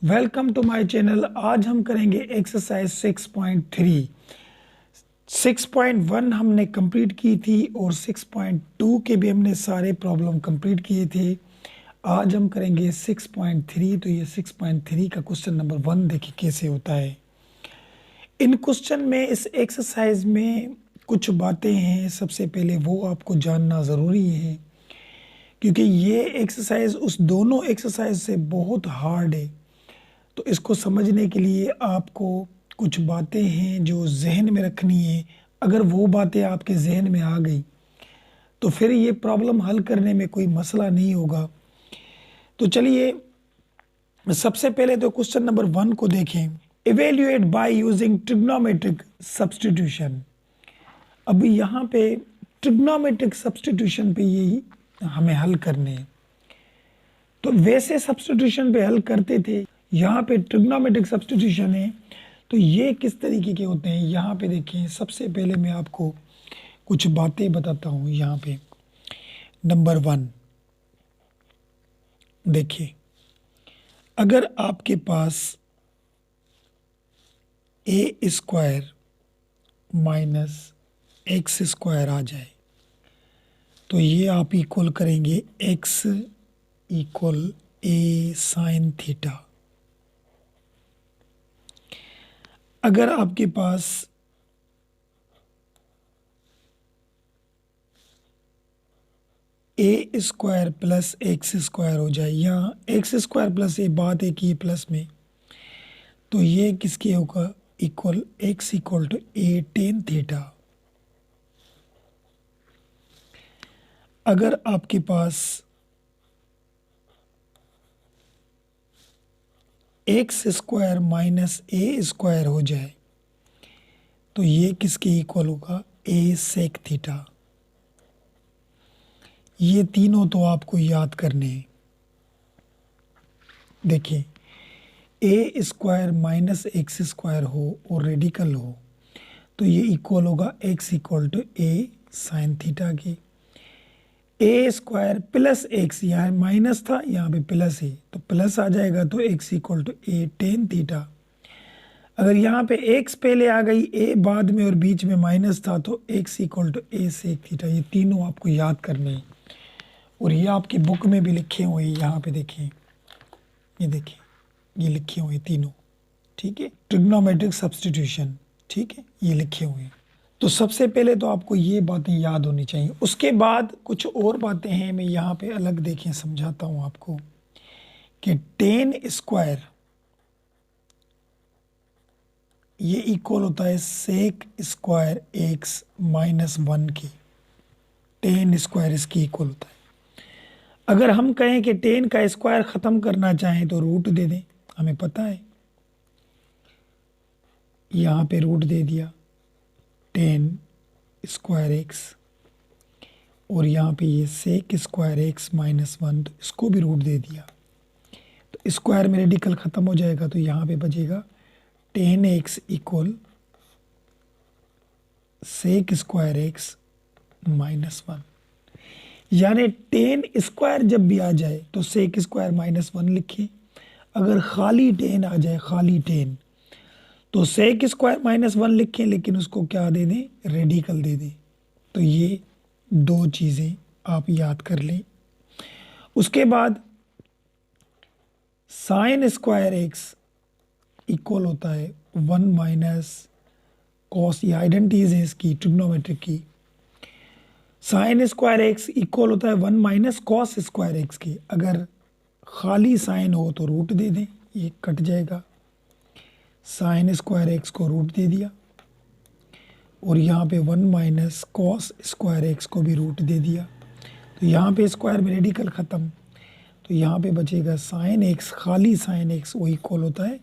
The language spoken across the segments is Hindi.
Welcome to my channel. आज हम करेंगे एक्सरसाइज 6.3। 6.1 हमने कंप्लीट की थी और 6.2 के भी हमने सारे प्रॉब्लम कंप्लीट किए थे। आज हम करेंगे 6.3। तो ये 6.3 का क्वेश्चन नंबर 1 देखिए कैसे होता है। इन क्वेश्चन में इस एक्सरसाइज में कुछ बातें हैं, सबसे पहले वो आपको जानना ज़रूरी है क्योंकि ये एक्सरसाइज उस दोनों एक्सरसाइज से बहुत हार्ड है। तो इसको समझने के लिए आपको कुछ बातें हैं जो जहन में रखनी है। अगर वो बातें आपके जहन में आ गई तो फिर ये प्रॉब्लम हल करने में कोई मसला नहीं होगा। तो चलिए सबसे पहले तो क्वेश्चन नंबर 1 को देखें। Evaluate by using trigonometric substitution. अभी यहाँ पे ट्रिग्नोमेट्रिक सब्स्टिट्यूशन पे यही हमें हल करने हैं। तो वैसे सब्स्टिट्यूशन पे हल करते थे, यहाँ पे ट्रिग्नोमेट्रिक सब्स्टिट्यूशन है। तो ये किस तरीके के होते हैं यहाँ पे देखें। सबसे पहले मैं आपको कुछ बातें बताता हूँ। यहाँ पे नंबर 1 देखिए, अगर आपके पास ए स्क्वायर माइनस एक्स स्क्वायर आ जाए तो ये आप इक्वल करेंगे x equal a sine theta. अगर आपके पास ए स्क्वायर प्लस एक्स स्क्वायर हो जाए, यहाँ एक्स स्क्वायर प्लस ए बात एक ही प्लस में, तो ये किसके होगा equal x equal to a tan theta. अगर आपके पास x square minus a square हो जाए तो ये किसके इक्वल होगा ए सेक थीटा। ये तीनों तो आपको याद करने हैं। देखिए, a square minus x square हो और रेडिकल हो तो ये इक्वल होगा x equal to a sine theta के। ए स्क्वायर प्लस एक्स, यहाँ माइनस था यहाँ पे प्लस है तो प्लस आ जाएगा तो x equal to a tan theta. अगर यहाँ पे एक्स पहले आ गई, ए बाद में और बीच में माइनस था तो x equal to a sec theta. ये तीनों आपको याद करने हैं और ये आपकी बुक में भी लिखे हुए हैं। यहाँ पे देखिए, ये देखिए ये लिखे हुए तीनों, ठीक है। ट्रिग्नोमेट्रिक सब्स्टिट्यूशन, ठीक है, ये लिखे हुए हैं। तो सबसे पहले तो आपको ये बातें याद होनी चाहिए। उसके बाद कुछ और बातें हैं, मैं यहाँ पे अलग देखें समझाता हूँ आपको कि टेन स्क्वायर ये इक्वल होता है सेक स्क्वायर एक्स माइनस 1 के। टेन स्क्वायर इसकी इक्वल होता है। अगर हम कहें कि टेन का स्क्वायर ख़त्म करना चाहें तो रूट दे दें, हमें पता है। यहाँ पे रूट दे दिया टेन स्क्वायर एक्स और यहाँ पे ये सेक स्क्वायर एक्स माइनस 1, तो इसको भी रूट दे दिया। तो स्क्वायर में रेडिकल ख़त्म हो जाएगा तो यहाँ पे बचेगा tan x equal sec square x minus 1। यानी टेन स्क्वायर जब भी आ जाए तो सेक स्क्वायर माइनस 1 लिखिए। अगर खाली टेन आ जाए, खाली टेन, तो सेक स्क्वायर माइनस 1 लिखें, लेकिन उसको क्या दे दें, रेडिकल दे दें। तो ये दो चीज़ें आप याद कर लें। उसके बाद साइन स्क्वायर एक्स इक्वल होता है 1 माइनस कॉस। ये आइडेंटिटीज है इसकी ट्रिग्नोमेट्रिक की। साइन स्क्वायर एक्स इक्वल होता है 1 माइनस कॉस स्क्वायर एक्स के। अगर खाली साइन हो तो रूट दे दें, ये कट जाएगा। साइन स्क्वायर एक्स को रूट दे दिया और यहाँ पे 1 माइनस कॉस स्क्वायर एक्स को भी रूट दे दिया। तो यहाँ पे स्क्वायर में रेडिकल ख़त्म, तो यहाँ पे बचेगा साइन एक्स, खाली साइन एक्स वो इक्वल होता है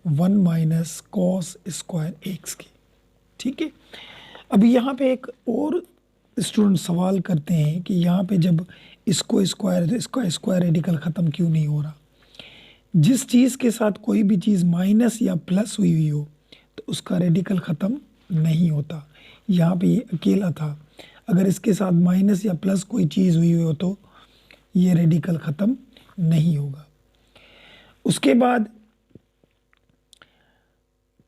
1 माइनस कॉस स्क्वायर एक्स के, ठीक है। अब यहाँ पे एक और स्टूडेंट सवाल करते हैं कि यहाँ पे जब इसको स्क्वायर तो इसका स्क्वायर रेडिकल ख़त्म क्यों नहीं हो रहा। जिस चीज़ के साथ कोई भी चीज़ माइनस या प्लस हुई हुई हो तो उसका रेडिकल ख़त्म नहीं होता। यहाँ पे ये अकेला था, अगर इसके साथ माइनस या प्लस कोई चीज़ हुई हो तो ये रेडिकल ख़त्म नहीं होगा। उसके बाद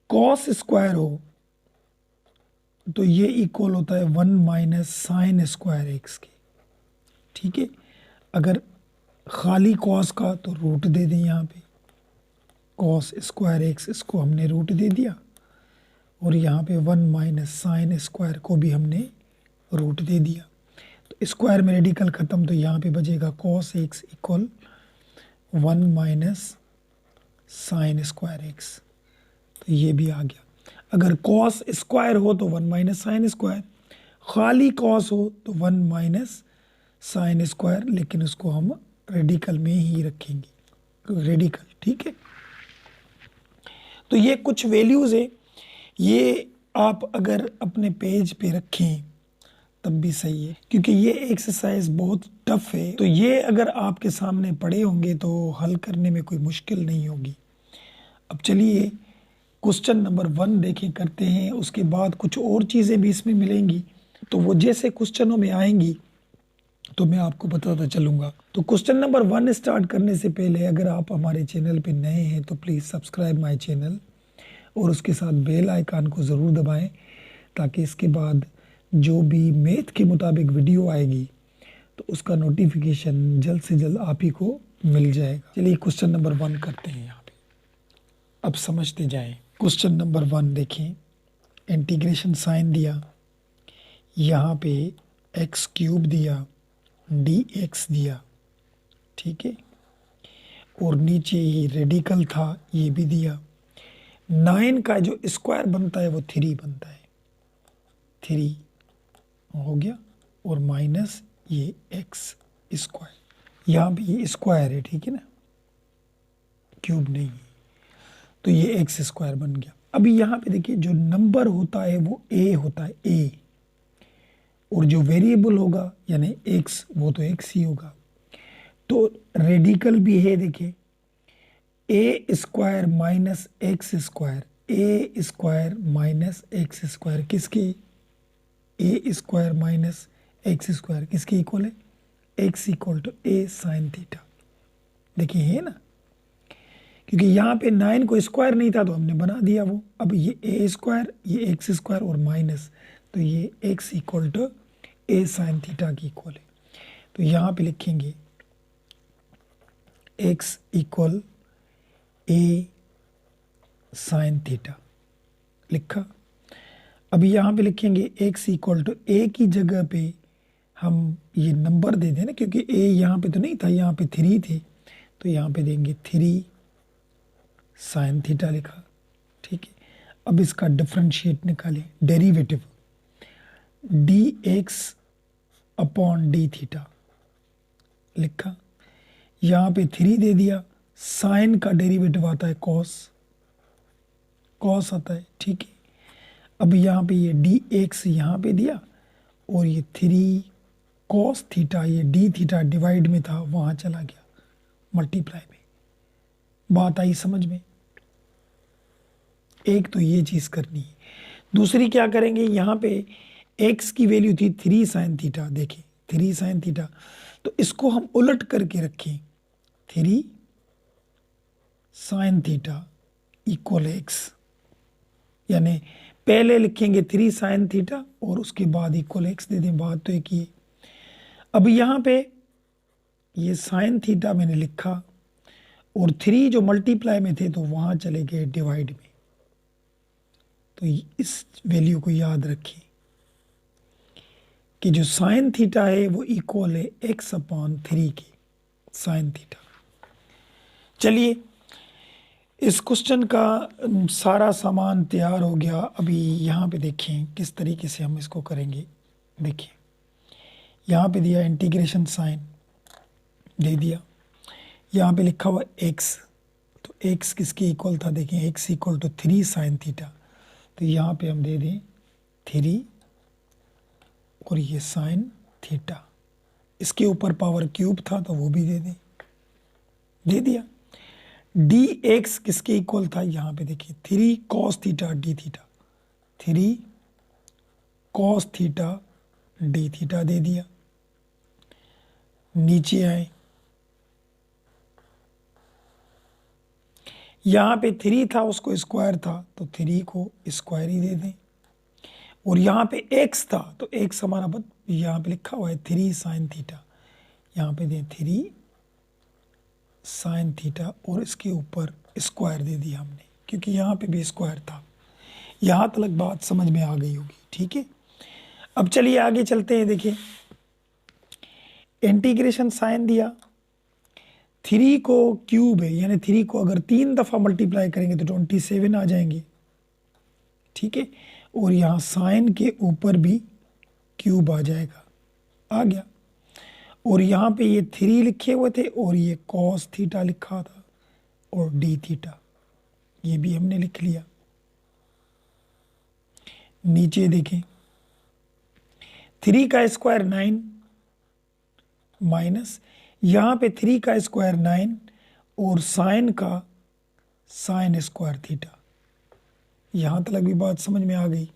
कॉस स्क्वायर हो तो ये इक्वल होता है 1 माइनस साइन स्क्वायर एक्स के। ठीक है, अगर खाली कॉस का तो रूट दे दें यहाँ पे, कॉस स्क्वायर एक्स इसको हमने रूट दे दिया, और यहाँ पे 1 माइनस साइन स्क्वायर को भी हमने रूट दे दिया। तो स्क्वायर में रेडिकल ख़त्म, तो यहाँ पे बचेगा cos x equal 1 minus sine square x. तो ये भी आ गया। अगर कॉस स्क्वायर हो तो 1 माइनस साइन स्क्वायर, खाली कॉस हो तो 1 माइनस साइन स्क्वायर, लेकिन उसको हम रेडिकल में ही रखेंगे, रेडिकल। ठीक है, तो ये कुछ वैल्यूज़ है, ये आप अगर अपने पेज पे रखें तब भी सही है, क्योंकि ये एक्सरसाइज बहुत टफ है। तो ये अगर आपके सामने पड़े होंगे तो हल करने में कोई मुश्किल नहीं होगी। अब चलिए क्वेश्चन नंबर 1 देखें, करते हैं। उसके बाद कुछ और चीज़ें भी इसमें मिलेंगी, तो वो जैसे क्वेश्चनों में आएंगी तो मैं आपको बताता चलूँगा। तो क्वेश्चन नंबर 1 स्टार्ट करने से पहले अगर आप हमारे चैनल पे नए हैं तो प्लीज़ सब्सक्राइब माय चैनल और उसके साथ बेल आइकन को ज़रूर दबाएं, ताकि इसके बाद जो भी मैथ के मुताबिक वीडियो आएगी तो उसका नोटिफिकेशन जल्द से जल्द आप ही को मिल जाएगा। चलिए क्वेश्चन नंबर 1 करते हैं यहाँ पे, अब समझते जाएं। क्वेश्चन नंबर 1 देखें, इंटीग्रेशन साइन दिया, यहाँ पे एक्स क्यूब दिया, डी एक्स दिया। ठीक है, और नीचे ही रेडिकल था, ये भी दिया। 9 का जो स्क्वायर बनता है वो 3 बनता है, 3 हो गया, और माइनस ये एक्स स्क्वायर, यहाँ भी ये स्क्वायर है, ठीक है ना, क्यूब नहीं है, तो ये एक्स स्क्वायर बन गया। अभी यहाँ पे देखिए जो नंबर होता है वो ए होता है, ए, और जो वेरिएबल होगा यानी एक्स वो तो एक्स ही होगा। तो रेडिकल भी है, देखिए a square minus x square, a square minus x square किसकी, a square minus x square किसके इक्वल है, x equal to a sine theta. देखिए है ना, क्योंकि यहाँ पे 9 को स्क्वायर नहीं था तो हमने बना दिया वो। अब ये ए स्क्वायर, ये एक्स स्क्वायर और माइनस, तो ये x equal to a sine theta की इक्वल है। तो यहाँ पे लिखेंगे x equal a sine theta, लिखा। अभी यहाँ पे लिखेंगे एक्स इक्वल टू ए की जगह पे हम ये नंबर दे दें ना, क्योंकि ए यहाँ पे तो नहीं था, यहाँ पे 3 थी, तो यहाँ पे देंगे 3 साइन थीटा लिखा। ठीक है, अब इसका डिफरेंशिएट निकालें, derivative D x upon d theta लिखा। यहाँ पे 3 दे दिया, साइन का डेरिवेटिव आता है कॉस, कॉस आता है। ठीक है, अब यहाँ पे ये डी एक्स यहाँ पे दिया, और ये 3 कॉस थीटा, ये डी थीटा डिवाइड में था वहाँ चला गया मल्टीप्लाई में। बात आई समझ में? एक तो ये चीज़ करनी है। दूसरी क्या करेंगे, यहाँ पे x की वैल्यू थी 3 साइन थीटा, देखिए 3 साइन थीटा, तो इसको हम उलट करके रखें, 3 साइन थीटा इक्वल एक्स, यानी पहले लिखेंगे 3 साइन थीटा और उसके बाद इक्वल एक्स दे दें, बात तो एक ही है। अब यहाँ पे ये साइन थीटा मैंने लिखा, और 3 जो मल्टीप्लाई में थे तो वहाँ चले गए डिवाइड में, तो इस वैल्यू को याद रखें कि जो साइन थीटा है वो इक्वल है एक्स अपॉन 3 के, साइन थीटा। चलिए इस क्वेश्चन का सारा सामान तैयार हो गया। अभी यहाँ पे देखें किस तरीके से हम इसको करेंगे। देखिए यहाँ पे दिया इंटीग्रेशन साइन दे दिया, यहाँ पे लिखा हुआ एक्स, तो एक्स किसके इक्वल था, देखें x equal to 3 sine theta, तो यहाँ पे हम दे दें 3 और ये साइन थीटा, इसके ऊपर पावर क्यूब था तो वो भी दे दें, दे दिया। डी एक्स किसके इक्वल था, यहाँ पे देखिए 3 cos theta d theta, 3 cos theta d theta दे दिया। नीचे आए, यहाँ पे 3 था, उसको स्क्वायर था तो 3 को स्क्वायर ही दे दें। और यहाँ पे x था तो x हमारा यहाँ पे लिखा हुआ है 3 साइन थीटा, यहाँ पे दें 3 साइन थीटा और इसके ऊपर स्क्वायर दे दिया हमने, क्योंकि यहाँ पे भी स्क्वायर था। यहाँ तक बात समझ में आ गई होगी, ठीक है। अब चलिए आगे चलते हैं। देखिए इंटीग्रेशन साइन दिया, 3 को क्यूब है, यानी 3 को अगर 3 दफ़ा मल्टीप्लाई करेंगे तो 27 आ जाएंगे, ठीक है। और यहाँ साइन के ऊपर भी क्यूब आ जाएगा, आ गया। और यहाँ पे ये 3 लिखे हुए थे और ये कॉस थीटा लिखा था और डी थीटा, ये भी हमने लिख लिया। नीचे देखें 3 का स्क्वायर 9 माइनस यहाँ पे 3 का स्क्वायर 9 और साइन का साइन स्क्वायर थीटा। यहाँ तक भी बात समझ में आ गई।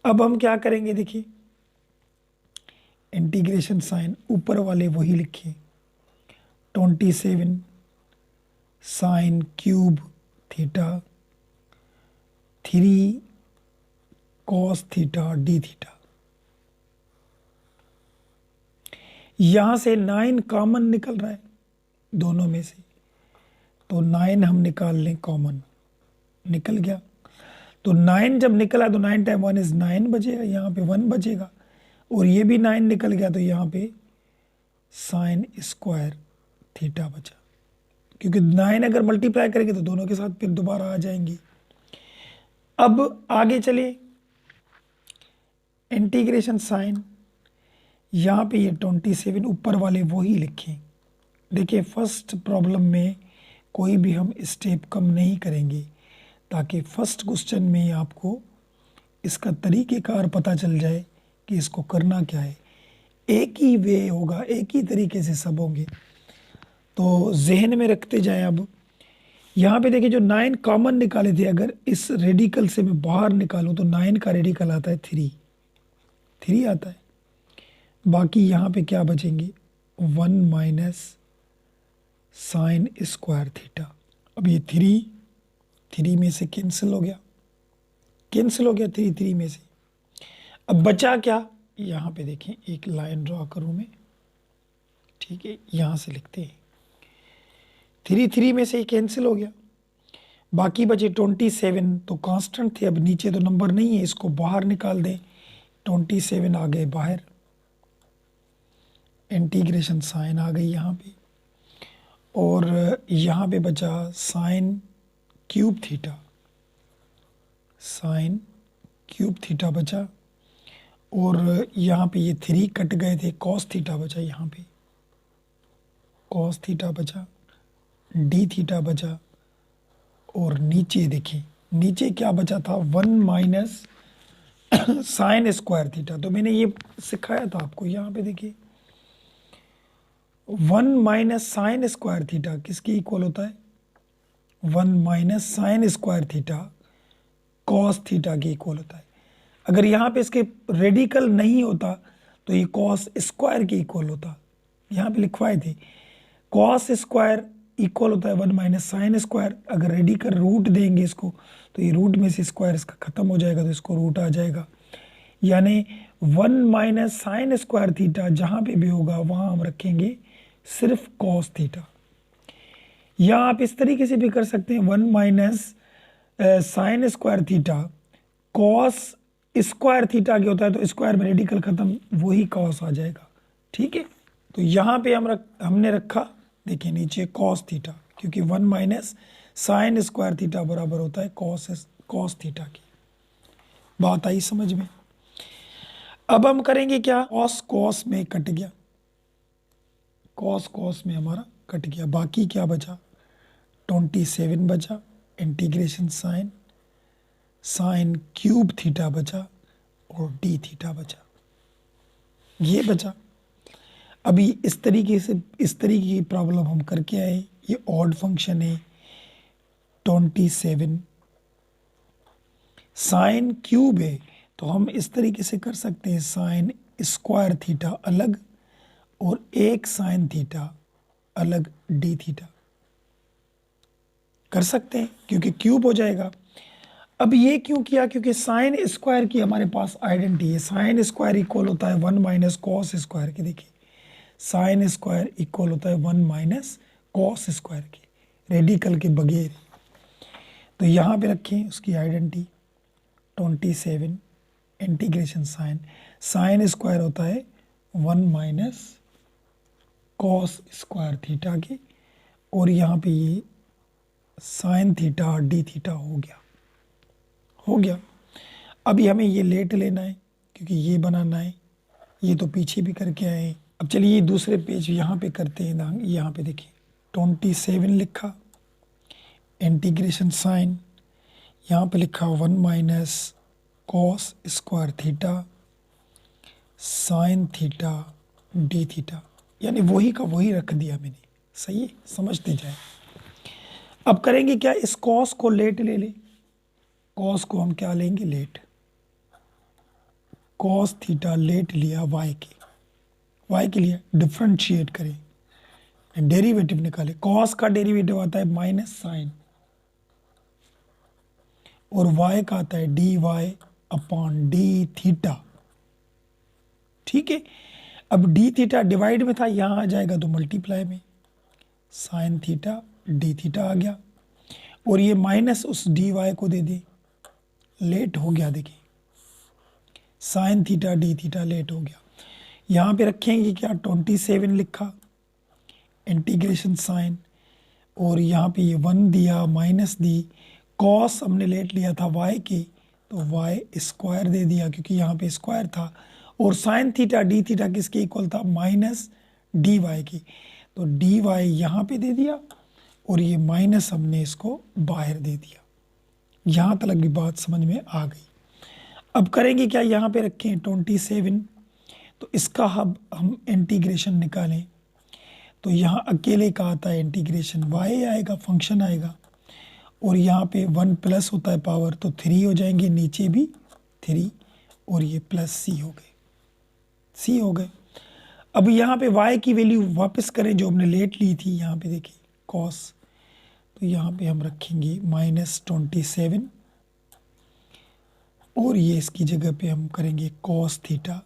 अब हम क्या करेंगे, देखिए इंटीग्रेशन साइन ऊपर वाले वही लिखे, 27 sine cube theta 3 cos theta d theta. यहां से 9 कॉमन निकल रहा है दोनों में से, तो 9 हम निकाल लें कॉमन, निकल गया। तो 9 जब निकला तो 9 टाइम 1 इज 9 बचेगा, यहाँ पे 1 बचेगा। और ये भी 9 निकल गया तो यहाँ पे साइन स्क्वायर थीटा बचा, क्योंकि 9 अगर मल्टीप्लाई करेंगे तो दोनों के साथ फिर दोबारा आ जाएंगी। अब आगे चले, इंटीग्रेशन साइन, यहाँ पे ये 27 ऊपर वाले वही लिखें। देखिए फर्स्ट प्रॉब्लम में कोई भी हम स्टेप कम नहीं करेंगे, ताकि फर्स्ट क्वेश्चन में आपको इसका तरीक़ेकार पता चल जाए कि इसको करना क्या है। एक ही वे होगा, एक ही तरीके से सब होंगे, तो जहन में रखते जाएं। अब यहाँ पे देखिए जो 9 कॉमन निकाले थे, अगर इस रेडिकल से मैं बाहर निकालूं तो 9 का रेडिकल आता है 3 आता है। बाकी यहाँ पे क्या बचेंगे, 1 माइनस साइन स्क्वायर थीटा। अब ये 3 में से कैंसिल हो गया, 3 में से। अब बचा क्या, यहाँ पे देखें एक लाइन ड्रॉ करूँ मैं, ठीक है, यहाँ से लिखते हैं 3 में से ही कैंसिल हो गया। बाकी बचे 27, तो कांस्टेंट थे, अब नीचे तो नंबर नहीं है, इसको बाहर निकाल दें, 27 आ गए बाहर। इंटीग्रेशन साइन आ गई यहाँ पे, और यहाँ पे बचा sine cube theta, sine cube theta बचा। और यहाँ पे ये 3 कट गए थे, कॉस थीटा बचा, यहाँ पे कॉस थीटा बचा, डी थीटा बचा। और नीचे देखिए, नीचे क्या बचा था, 1 माइनस साइन स्क्वायर थीटा। तो मैंने ये सिखाया था आपको, यहाँ पे देखिए 1 माइनस साइन स्क्वायर थीटा किसके इक्वल होता है, 1 minus sine square theta cos theta के इक्वल होता है। अगर यहाँ पे इसके रेडिकल नहीं होता तो ये कॉस स्क्वायर के इक्वल होता, यहाँ पे लिखवाए थे कॉस स्क्वायर इक्वल होता है 1 माइनस साइन स्क्वायर। अगर रेडिकल रूट देंगे इसको तो ये रूट में से स्क्वायर इसका खत्म हो जाएगा, तो इसको रूट आ जाएगा। यानी 1 माइनस साइन स्क्वायर थीटा जहाँ पे भी होगा वहाँ हम रखेंगे सिर्फ कॉस थीटा। या आप इस तरीके से भी कर सकते हैं, 1 minus sine square theta cos square theta क्या होता है, तो स्क्वायर में रेडिकल खत्म, वही कॉस आ जाएगा, ठीक है। तो यहाँ पे हमने रखा, देखिए नीचे कॉस थीटा, क्योंकि 1 माइनस साइन स्क्वायर थीटा बराबर होता है कॉस थीटा की। बात आई समझ में। अब हम करेंगे क्या, कॉस में कट गया, कॉस में हमारा कट गया। बाकी क्या बचा, 27 बचा, इंटीग्रेशन साइन क्यूब थीटा बचा और डी थीटा बचा, ये बचा। अभी इस तरीके की प्रॉब्लम हम करके आए। ये ऑड फंक्शन है, 27 साइन क्यूब है, तो हम इस तरीके से कर सकते हैं, साइन स्क्वायर थीटा अलग और एक साइन थीटा अलग डी थीटा। कर सकते हैं क्योंकि क्यूब हो जाएगा। अब ये क्यों किया, क्योंकि साइन स्क्वायर की हमारे पास आइडेंटिटी है। साइन स्क्वायर इक्वल होता है 1 माइनस कॉस स्क्वायर के। देखिए साइन स्क्वायर इक्वल होता है 1 माइनस कॉस स्क्वायर के, रेडिकल के बगैर। तो यहाँ पे रखें उसकी identity 27 integration sine, sine square होता है 1 माइनस कॉस स्क्वायर थीटा के, और यहाँ पे ये साइन थीटा डी थीटा हो गया। अभी हमें ये लेट लेना है क्योंकि ये बनाना है, ये तो पीछे भी करके आए। अब चलिए दूसरे पेज यहाँ पे करते हैं। यहाँ पे देखिए 27 लिखा, इंटीग्रेशन साइन, यहाँ पे लिखा 1 minus cos square theta sine theta d theta, यानी वही का वही रख दिया मैंने। सही है, समझते जाए। अब करेंगे क्या, इस कॉस को लेट ले ले। कॉस को हम क्या लेंगे, लेट। कॉस थीटा लेट लिया वाई के लिए, डिफरेंशिएट करें, डेरिवेटिव निकाले। कॉस का डेरिवेटिव आता है माइनस साइन, और वाई का आता है d y upon d theta. ठीक है, अब डी थीटा डिवाइड में था, यहां आ जाएगा तो मल्टीप्लाई में, साइन थीटा डी थीटा आ गया, और ये माइनस उस डी वाई को दे दे, लेट हो गया। देखिए sine theta d theta late हो गया। यहाँ पे रखेंगे क्या, 27 लिखा, इंटीग्रेशन साइन, और यहाँ पे ये 1 दिया, माइनस दी, कॉस हमने लेट लिया था वाई की, तो वाई स्क्वायर दे दिया क्योंकि यहाँ पे स्क्वायर था, और साइन थीटा डी थीटा किसके इक्वल था, माइनस डी वाई की, तो डी वाई यहाँ पे दे दिया, और ये माइनस हमने इसको बाहर दे दिया। यहाँ तक भी बात समझ में आ गई। अब करेंगे क्या, यहाँ पे रखें 27, तो इसका हम इंटीग्रेशन निकालें, तो यहाँ अकेले का आता है इंटीग्रेशन, वाई आएगा, फंक्शन आएगा, और यहाँ पे 1 प्लस होता है पावर, तो 3 हो जाएंगे, नीचे भी 3, और ये प्लस सी हो गए। अब यहाँ पे y की वैल्यू वापस करें जो हमने लेट ली थी, यहाँ पे देखिए cos, तो यहाँ पे हम रखेंगे -27, और ये इसकी जगह पे हम करेंगे cos थीटा,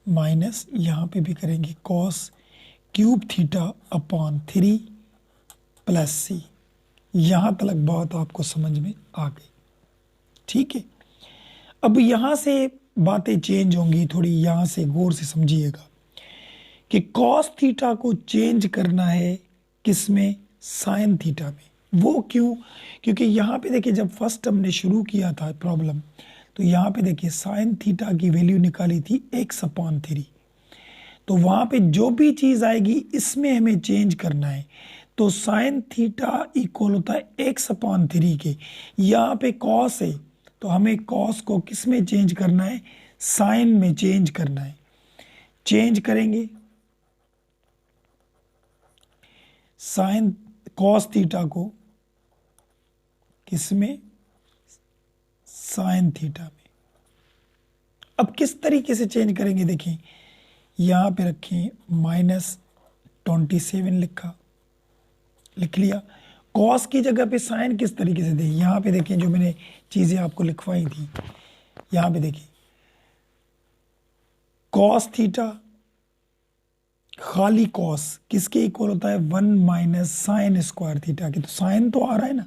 माइनस यहाँ पे भी करेंगे cos cube theta upon 3 plus C. यहाँ तक बात आपको समझ में आ गई। ठीक है, अब यहाँ से बातें चेंज होंगी थोड़ी, यहाँ से गौर से समझिएगा कि cos थीटा को चेंज करना है किसमें, साइन थीटा में। वो क्यों, क्योंकि यहाँ पे देखिए जब फर्स्ट हमने शुरू किया था प्रॉब्लम, तो यहाँ पे देखिए साइन थीटा की वैल्यू निकाली थी x/3, तो वहाँ पे जो भी चीज़ आएगी इसमें हमें चेंज करना है। तो साइन थीटा इक्वल होता है x/3 के, यहाँ पे cos है, तो हमें cos को किस में चेंज करना है, साइन में चेंज करना है। चेंज करेंगे, साइन cos थीटा को किस में, साइन थीटा में। अब किस तरीके से चेंज करेंगे, देखें यहाँ पे रखें -27 लिख लिया, cos की जगह पे साइन किस तरीके से दे, यहाँ पे देखें जो मैंने चीज़ें आपको लिखवाई थी, यहाँ पे देखिए cos थीटा खाली cos किसके इक्वल होता है, 1 माइनस साइन स्क्वायर थीटा के, तो साइन तो आ रहा है ना,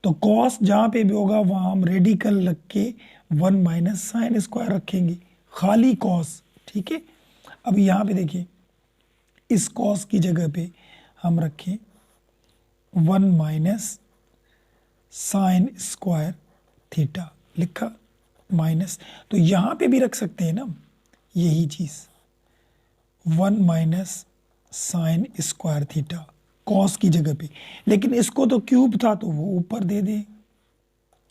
तो cos जहाँ पे भी होगा वहाँ हम रेडिकल रख के 1 माइनस साइन स्क्वायर रखेंगे, खाली cos। ठीक है, अब यहाँ पे देखिए इस cos की जगह पे हम रखें 1 माइनस साइन स्क्वायर थीटा, लिखा माइनस, तो यहाँ पे भी रख सकते हैं ना यही चीज़, 1 minus sine square theta cos की जगह पे, लेकिन इसको तो क्यूब था तो वो ऊपर दे दे,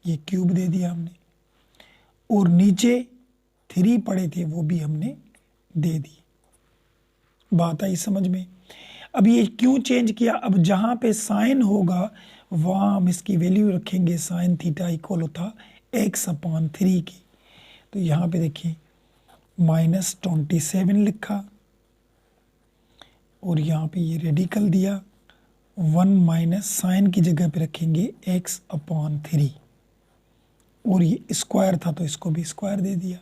ये क्यूब दे दिया हमने, और नीचे 3 पड़े थे वो भी हमने दे दी। बात आई समझ में। अब ये क्यों चेंज किया, अब जहाँ पे साइन होगा वहाँ हम इसकी वैल्यू रखेंगे, साइन थीटा इक्वल होता x/3 की, तो यहाँ पे देखिए -27 लिखा, और यहाँ पे ये रेडिकल दिया, 1 माइनस साइन की जगह पे रखेंगे x/3 और ये स्क्वायर था तो इसको भी स्क्वायर दे दिया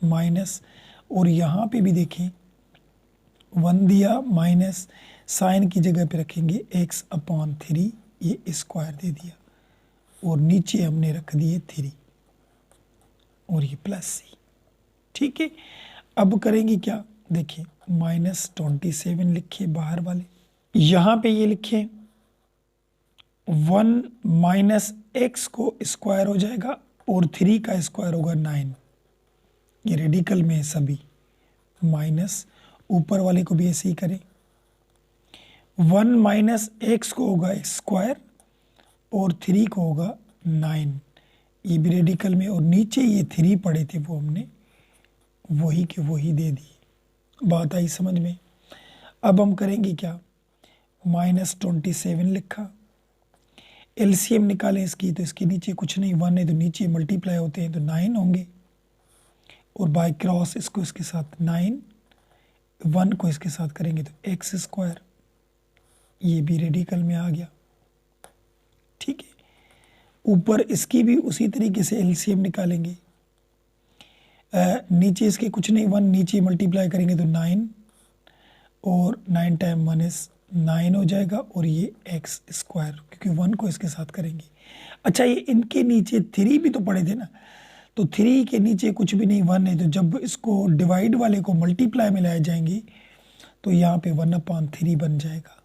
माइनस, और यहाँ पे भी देखें 1 दिया माइनस साइन की जगह पे रखेंगे x/3, ये स्क्वायर दे दिया और नीचे हमने रख दिए 3 और ये प्लस सी। ठीक है, अब करेंगे क्या, देखिए -27 लिखे बाहर वाले, यहाँ पे ये लिखे 1 माइनस एक्स को स्क्वायर हो जाएगा और 3 का स्क्वायर होगा 9, ये रेडिकल में है सभी, माइनस ऊपर वाले को भी ऐसे ही करें, 1 माइनस एक्स को होगा स्क्वायर और 3 को होगा 9, ये भी रेडिकल में, और नीचे ये 3 पड़े थे वो हमने वही के वही दे दिए। बात आई समझ में। अब हम करेंगे क्या, -27 लिखा, एलसीएम निकालें इसकी, तो इसके नीचे कुछ नहीं, 1 है तो नीचे मल्टीप्लाई होते हैं तो 9 होंगे, और बाय क्रॉस इसको इसके साथ 9, 1 को इसके साथ करेंगे तो एक्स स्क्वायर, ये भी रेडिकल में आ गया। ठीक है, ऊपर इसकी भी उसी तरीके से एलसीएम निकालेंगे, नीचे इसके कुछ नहीं, 1 नीचे मल्टीप्लाई करेंगे तो 9, और 9 टाइम 1 इज 9 हो जाएगा, और ये एक्स स्क्वायर क्योंकि 1 को इसके साथ करेंगे। अच्छा, ये इनके नीचे 3 भी तो पड़े थे ना, तो 3 के नीचे कुछ भी नहीं, 1 है, तो जब इसको डिवाइड वाले को मल्टीप्लाई में लाए जाएंगे तो यहाँ पे 1/3 बन जाएगा।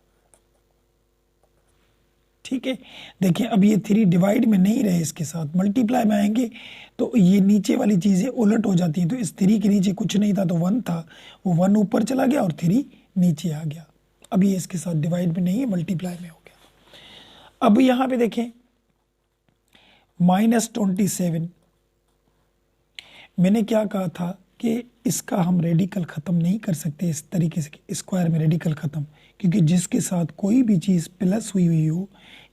ठीक है, देखिए अब ये 3 डिवाइड में नहीं रहे, इसके साथ मल्टीप्लाई में आएंगे तो ये नीचे वाली चीज़ें उलट हो जाती हैं, तो इस 3 के नीचे कुछ नहीं था तो 1 था, वो 1 ऊपर चला गया और 3 नीचे आ गया। अब ये इसके साथ डिवाइड में नहीं है, मल्टीप्लाई में हो गया। अब यहाँ पे देखें -27, मैंने क्या कहा था कि इसका हम रेडिकल ख़त्म नहीं कर सकते इस तरीके से, स्क्वायर में रेडिकल ख़त्म, क्योंकि जिसके साथ कोई भी चीज़ प्लस हुई हुई हो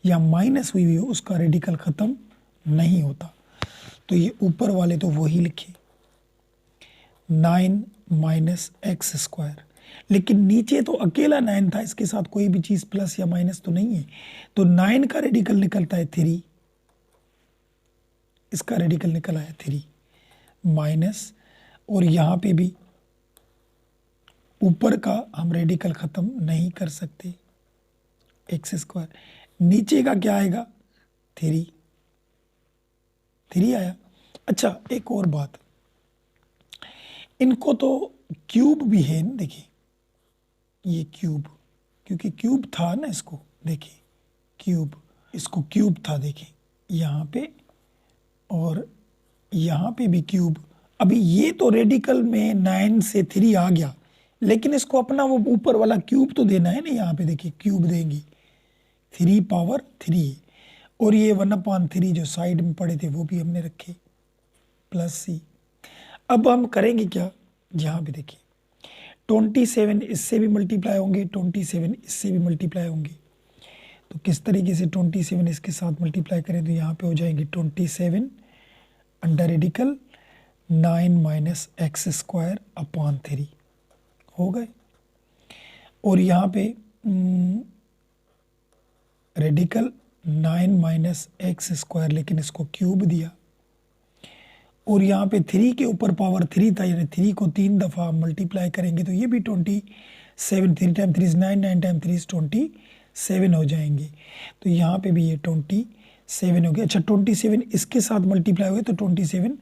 या माइनस हुई हुई हो उसका रेडिकल ख़त्म नहीं होता। तो ये ऊपर वाले तो वही लिखे 9 माइनस एक्स स्क्वायर, लेकिन नीचे तो अकेला 9 था, इसके साथ कोई भी चीज़ प्लस या माइनस तो नहीं है, तो 9 का रेडिकल निकलता है 3, इसका रेडिकल निकल आया 3 माइनस, और यहाँ पे भी ऊपर का हम रेडिकल ख़त्म नहीं कर सकते एक्स स्क्वायर, नीचे का क्या आएगा 3 आया। अच्छा, एक और बात, इनको तो क्यूब भी है ना, देखिए ये क्यूब, क्योंकि क्यूब था ना, इसको देखिए क्यूब, इसको क्यूब था, देखिए यहाँ पे और यहाँ पे भी क्यूब। अभी ये तो रेडिकल में 9 से 3 आ गया, लेकिन इसको अपना वो ऊपर वाला क्यूब तो देना है ना, यहाँ पे देखिए क्यूब देंगे 3 पावर 3, और ये 1/3 जो साइड में पड़े थे वो भी हमने रखे प्लस सी। अब हम करेंगे क्या, यहाँ पे देखिए 27 इससे भी मल्टीप्लाई होंगे, 27 इससे भी मल्टीप्लाई होंगे, तो किस तरीके से 27 इसके साथ मल्टीप्लाई करें तो यहाँ पे हो जाएंगे 27 under radical 9 minus x square upon 3 हो गए, और यहाँ पे रेडिकल 9 माइनस एक्स स्क्वायर, लेकिन इसको क्यूब दिया, और यहाँ पे 3 के ऊपर पावर 3 था, यानी 3 को 3 दफ़ा मल्टीप्लाई करेंगे तो ये भी 27, 3 टाइम 3 इज 9, 9 टाइम 3 इज 27 हो जाएंगे, तो यहाँ पे भी ये 27 हो गया। अच्छा, 27 इसके साथ मल्टीप्लाई हुए तो 27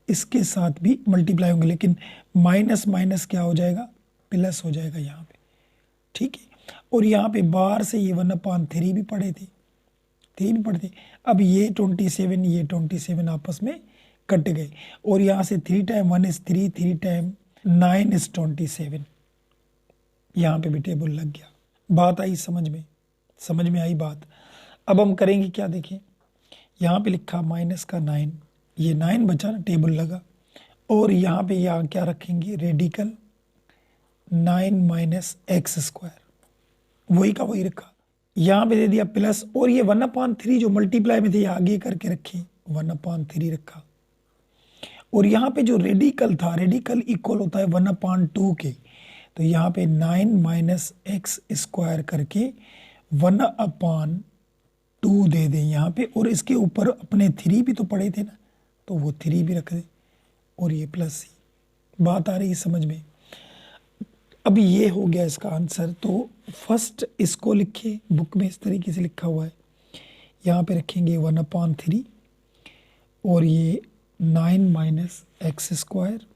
इसके साथ भी मल्टीप्लाई होंगे, लेकिन माइनस माइनस क्या हो जाएगा, प्लस हो जाएगा यहाँ पे। ठीक है, और यहाँ पे बाहर से ये 1/3 भी पड़े थे, 3 भी पड़े थे। अब ये 27 आपस में कट गए, और यहाँ से 3 टाइम 1 इज 3, 3 टाइम 9 इज 27, यहाँ पे भी टेबल लग गया। बात आई समझ में आई बात। अब हम करेंगे क्या, देखिए यहाँ पे लिखा माइनस का 9, ये 9 बचा ना, टेबल लगा, और यहाँ पे यहाँ क्या रखेंगे, रेडिकल 9 माइनस एक्स स्क्वायर, वही का वही रखा, यहाँ पे दे दिया प्लस, और ये 1/3 जो मल्टीप्लाई में थे ये आगे करके रखे 1/3 रखा, और यहाँ पे जो रेडिकल था, रेडिकल इक्वल होता है 1/2 के, तो यहाँ पे 9 माइनस एक्स स्क्वायर करके 1/2 दे दें यहाँ पे, और इसके ऊपर अपने 3 भी तो पड़े थे ना, तो वो 3 भी रख दें, और ये प्लस सी। बात आ रही है समझ में? अब ये हो गया इसका आंसर। तो फर्स्ट इसको लिखिए, बुक में इस तरीके से लिखा हुआ है। यहाँ पे रखेंगे 1/3, और ये 9 माइनस एक्स स्क्वायर,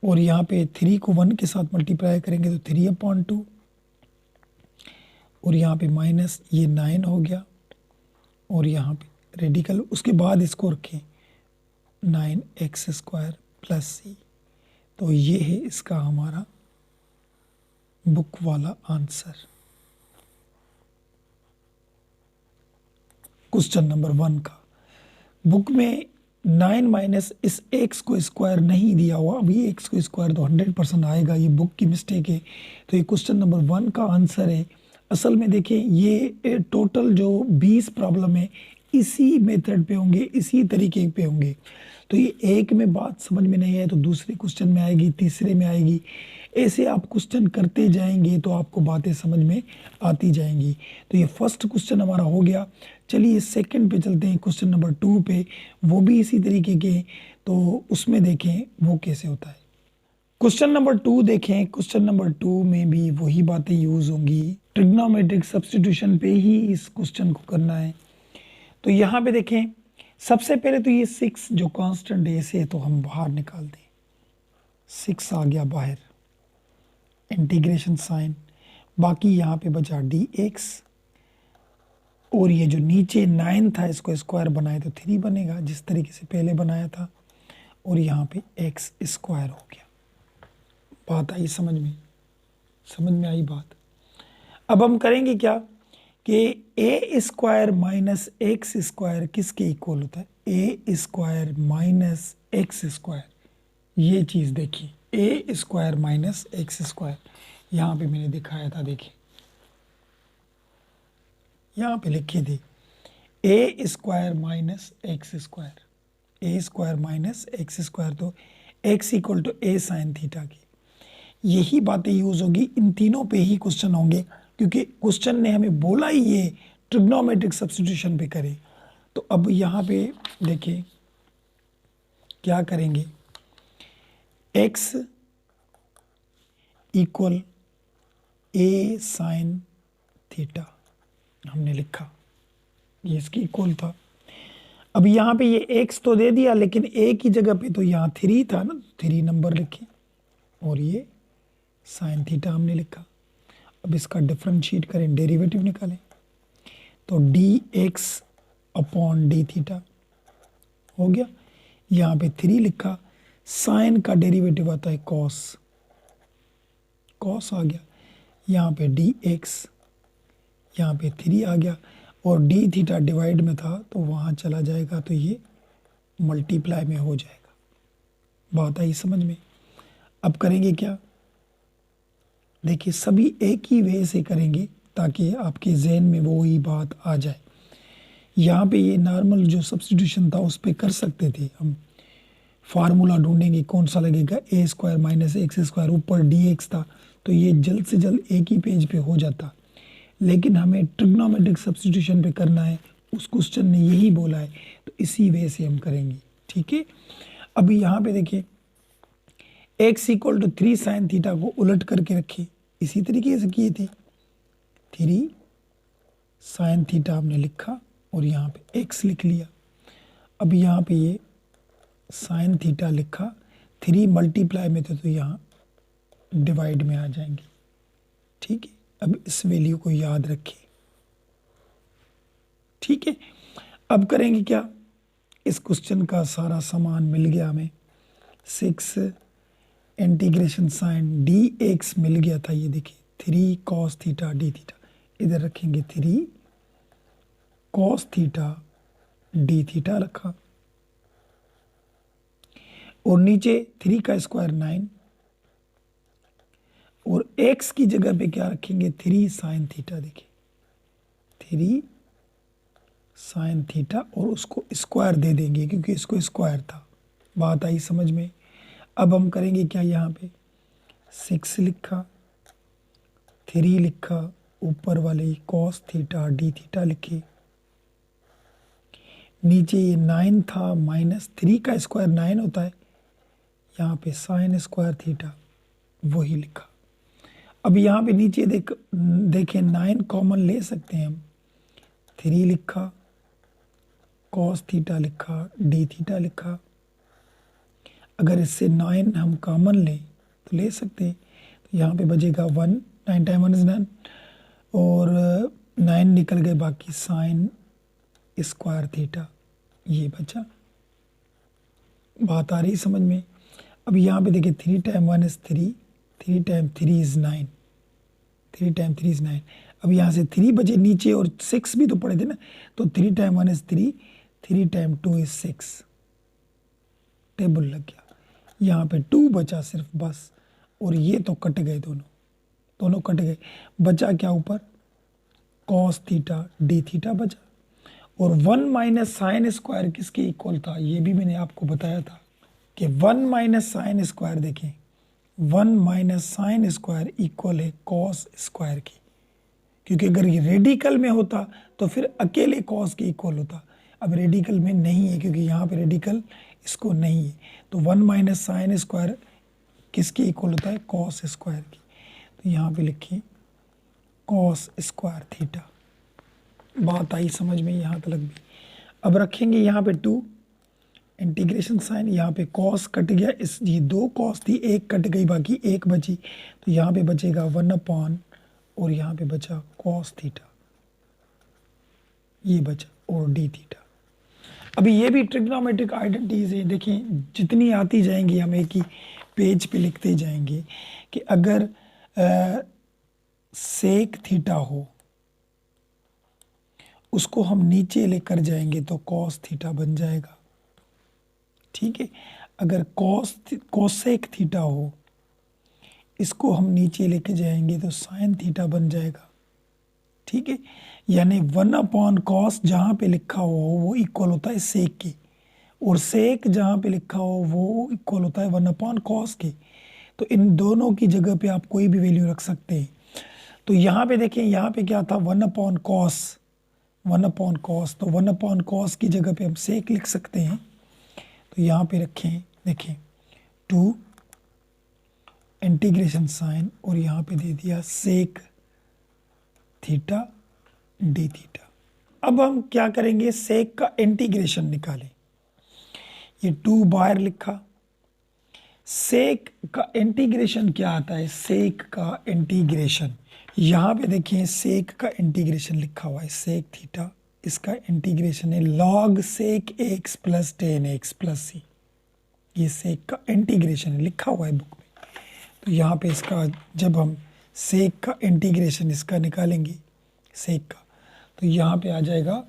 और यहाँ पे 3 को 1 के साथ मल्टीप्लाई करेंगे तो 3/2, और यहाँ पे माइनस ये 9 हो गया, और यहाँ पे रेडिकल, उसके बाद इसको रखें 9x² प्लस सी। तो ये है इसका हमारा बुक वाला आंसर, क्वेश्चन नंबर 1 का। बुक में 9 माइनस इस एक्स को स्क्वायर नहीं दिया हुआ। अब ये एक्स को स्क्वायर तो 100% आएगा, ये बुक की मिस्टेक है। तो ये क्वेश्चन नंबर 1 का आंसर है। असल में देखें, ये टोटल जो 20 प्रॉब्लम है इसी मेथड पे होंगे, इसी तरीके पे होंगे। तो ये एक में बात समझ में नहीं आए तो दूसरे क्वेश्चन में आएगी, तीसरे में आएगी। ऐसे आप क्वेश्चन करते जाएंगे तो आपको बातें समझ में आती जाएंगी। तो ये फर्स्ट क्वेश्चन हमारा हो गया। चलिए सेकंड पे चलते हैं, क्वेश्चन नंबर 2 पे। वो भी इसी तरीके के, तो उसमें देखें वो कैसे होता है। क्वेश्चन नंबर 2 देखें। क्वेश्चन नंबर 2 में भी वही बातें यूज होंगी, ट्रिग्नोमेट्रिक सब्स्टिट्यूशन पे ही इस क्वेश्चन को करना है। तो यहाँ पे देखें, सबसे पहले तो ये 6 जो कांस्टेंट है इसे तो हम बाहर निकाल दें। 6 आ गया बाहर, इंटीग्रेशन साइन, बाकी यहाँ पे बचा dx, और ये जो नीचे 9 था इसको स्क्वायर बनाए तो 3 बनेगा जिस तरीके से पहले बनाया था, और यहाँ पे x² हो गया। बात आई समझ में? समझ में आई बात? अब हम करेंगे क्या कि a² माइनस x² किसके इक्वल होता है? a² minus x²। ये चीज देखिए, a² माइनस x²। यहाँ पे मैंने दिखाया था, देखिए यहाँ पे लिखे थे a² minus x², a² minus x²। तो x equal to a sine theta की यही बातें यूज होगी, इन तीनों पे ही क्वेश्चन होंगे, क्योंकि क्वेश्चन ने हमें बोला ही ये ट्रिग्नोमेट्रिक सब्स्टिट्यूशन पे करें। तो अब यहाँ पे देखिए क्या करेंगे, x equal a sine theta हमने लिखा, ये इसकी इक्वल था। अब यहाँ पे ये x तो दे दिया, लेकिन a की जगह पे तो यहाँ 3 था ना, 3 नंबर लिखे, और ये साइन थीटा हमने लिखा। अब इसका डिफरेंशिएट करें, डेरिवेटिव निकालें, तो dx अपॉन डी थीटा हो गया। यहाँ पे 3 लिखा, साइन का डेरिवेटिव आता है कॉस, कॉस आ गया। यहाँ पे dx, यहाँ पे 3 आ गया, और डी थीटा डिवाइड में था तो वहाँ चला जाएगा, तो ये मल्टीप्लाई में हो जाएगा। बात आई समझ में? अब करेंगे क्या, देखिए सभी एक ही वे से करेंगे ताकि आपके जहन में वो ही बात आ जाए। यहाँ पे ये नॉर्मल जो सब्स्टिट्यूशन था उस पर कर सकते थे हम, फार्मूला ढूंढेंगे कौन सा लगेगा, a² माइनस x², ऊपर dx था तो ये जल्द से जल्द एक ही पेज पे हो जाता। लेकिन हमें ट्रिग्नोमेट्रिक सब्स्टिट्यूशन पे करना है, उस क्वेश्चन ने यही बोला है, तो इसी वे से हम करेंगे। ठीक है, अभी यहाँ पे देखिए x equal to 3 sine theta को उलट करके रखे, इसी तरीके से किए थे। 3 साइन थीटा हमने लिखा और यहाँ पे x लिख लिया। अब यहाँ पे ये साइन थीटा लिखा, 3 मल्टीप्लाई में थे तो यहाँ डिवाइड में आ जाएंगे। ठीक है, अब इस वैल्यू को याद रखिए। ठीक है, अब करेंगे क्या, इस क्वेश्चन का सारा सामान मिल गया हमें। 6 इंटीग्रेशन साइन dx मिल गया था, ये देखिए 3 cos थीटा d थीटा, इधर रखेंगे 3 cos थीटा d थीटा रखा, और नीचे 3 का स्क्वायर 9, और x की जगह पे क्या रखेंगे 3 साइन थीटा। देखिए 3 साइन थीटा, और उसको स्क्वायर दे देंगे क्योंकि इसको स्क्वायर था। बात आई समझ में? अब हम करेंगे क्या, यहाँ पे 6 लिखा, 3 लिखा, ऊपर वाले कॉस थीटा डी थीटा लिखे, नीचे ये 9 था, -3 का स्क्वायर 9 होता है, यहाँ पे साइन स्क्वायर थीटा वही लिखा। अब यहाँ पे नीचे देखें 9 कॉमन ले सकते हैं हम, 3 लिखा, कॉस थीटा लिखा, डी थीटा लिखा। अगर इससे 9 हम कॉमन लें तो ले सकते हैं, तो यहाँ पे बचेगा 1, 9 टाइम 1 इज 9 और 9 निकल गए, बाकी साइन स्क्वायर थीटा ये बचा। बात आ रही समझ में? अब यहाँ पे देखिए 3 time 1 is 3, 3 time 3 is 9, 3 time 3 is 9। अब यहाँ से 3 बचे नीचे और 6 भी तो पड़े थे ना, तो 3 time 1 is 3, 3 time 2 is 6, table लग गया। यहाँ पे 2 बचा सिर्फ बस, और ये तो कट गए, दोनों कट गए। बचा क्या ऊपर? कॉस थीटा डी थीटा बचा। और 1 माइनस साइन स्क्वायर किसके इक्वल था? ये भी मैंने आपको बताया था कि 1 माइनस साइन स्क्वायर, देखें 1 माइनस साइन स्क्वायर इक्वल है कॉस स्क्वायर की, क्योंकि अगर ये रेडिकल में होता तो फिर अकेले कॉस के इक्वल होता। अब रेडिकल में नहीं है, क्योंकि यहाँ पे रेडिकल इसको नहीं है, तो 1 माइनस साइन स्क्वायर किसके इक्वल होता है? कॉस स्क्वायर की। तो यहाँ पे लिखिए कॉस स्क्वायर थीटा। बात आई समझ में यहाँ तक भी? अब रखेंगे यहाँ पे 2 इंटीग्रेशन साइन, यहाँ पे कॉस कट गया, इस ये 2 कॉस थी, एक कट गई, बाकी एक बची, तो यहाँ पे बचेगा 1 अपॉन, और यहाँ पे बचा कॉस थीटा ये बचा, और डी थीटा। अभी ये भी ट्रिग्नोमेट्रिक आइडेंटिटीज है, देखें जितनी आती जाएंगी हम एक ही पेज पे लिखते जाएंगे कि अगर सेक थीटा हो, उसको हम नीचे लेकर जाएंगे तो कॉस थीटा बन जाएगा, ठीक है। अगर कोसेक थीटा हो, इसको हम नीचे लेके जाएंगे तो साइन थीटा बन जाएगा, ठीक है। यानी 1 अपॉन कॉस जहाँ पे लिखा हो वो इक्वल होता है सेक के, और सेक जहाँ पे लिखा हो वो इक्वल होता है 1 अपॉन कॉस के। तो इन दोनों की जगह पे आप कोई भी वैल्यू रख सकते हैं। तो यहाँ पे देखें, यहाँ पे क्या था? 1 अपॉन कॉस, 1 अपॉन कॉस, तो 1 अपॉन कॉस की जगह पे हम सेक लिख सकते हैं। तो यहाँ पे रखें, देखें 2 इंटीग्रेशन साइन, और यहाँ पे दे दिया सेक थीटा डी थीटा। अब हम क्या करेंगे? सेक का इंटीग्रेशन निकालें। ये 2 बाहर लिखा। सेक का इंटीग्रेशन क्या आता है? सेक का इंटीग्रेशन, यहाँ पे देखिए सेक का इंटीग्रेशन लिखा हुआ है, सेक थीटा, इसका इंटीग्रेशन है log sec x plus tan x plus C. ये सेक का इंटीग्रेशन है, लिखा हुआ है बुक में। तो यहाँ पे इसका जब हम सेक का इंटीग्रेशन इसका निकालेंगे सेक का, तो यहाँ पे आ जाएगा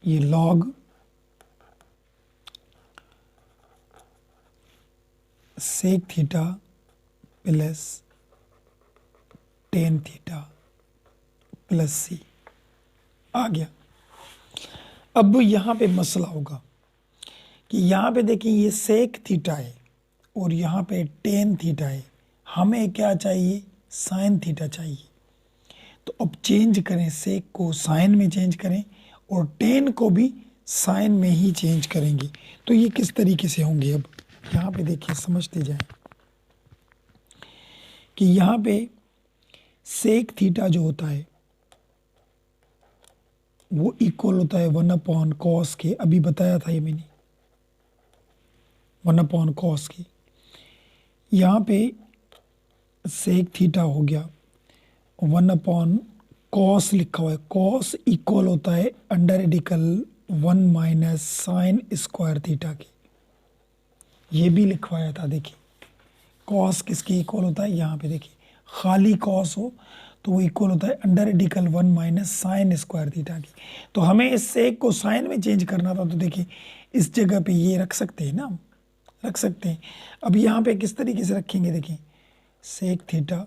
ये log sec theta plus tan theta plus C आ गया। अब यहाँ पे मसला होगा कि यहाँ पे देखिए ये सेक थीटा है और यहाँ पे टेन थीटा है, हमें क्या चाहिए? साइन थीटा चाहिए। तो अब चेंज करें, सेक को साइन में चेंज करें और टेन को भी साइन में ही चेंज करेंगे। तो ये किस तरीके से होंगे? अब यहाँ पे देखिए, समझते जाएं कि यहाँ पे सेक थीटा जो होता है वो इक्वल होता है 1 अपॉन कॉस के, अभी बताया था ये मैंने, 1 अपॉन कॉस की। यहाँ पे सेक थीटा हो गया 1 अपॉन कॉस लिखा हुआ है, कॉस इक्वल होता है under radical 1 minus sine square theta के। ये भी लिखवाया था, देखिए कॉस किसके इक्वल होता है? यहाँ पे देखिए खाली कॉस हो तो वो इक्वल होता है under radical 1 minus sine square theta की। तो हमें इस सेक को साइन में चेंज करना था, तो देखिए इस जगह पे ये रख सकते हैं ना, हम रख सकते हैं। अब यहाँ पे किस तरीके से रखेंगे? देखिए सेक थीटा,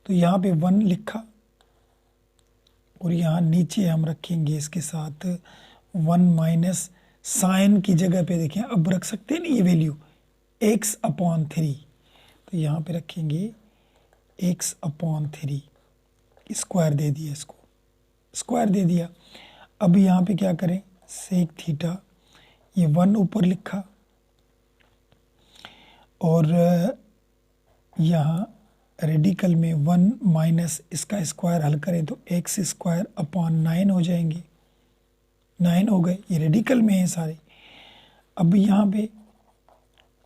तो यहाँ पे 1 लिखा और यहाँ नीचे हम रखेंगे इसके साथ 1 माइनस साइन की जगह पे देखें अब रख सकते हैं ना ये वैल्यू x अपॉन 3, तो यहाँ पे रखेंगे एक्स अपॉन थ्री, स्क्वायर दे दिया, इसको स्क्वायर दे दिया। अब यहाँ पे क्या करें, सेक थीटा, ये 1 ऊपर लिखा और यहाँ रेडिकल में 1 माइनस इसका स्क्वायर हल करें तो एक्स स्क्वायर अपॉन 9 हो जाएंगे, 9 हो गए, ये रेडिकल में है सारे। अब यहाँ पे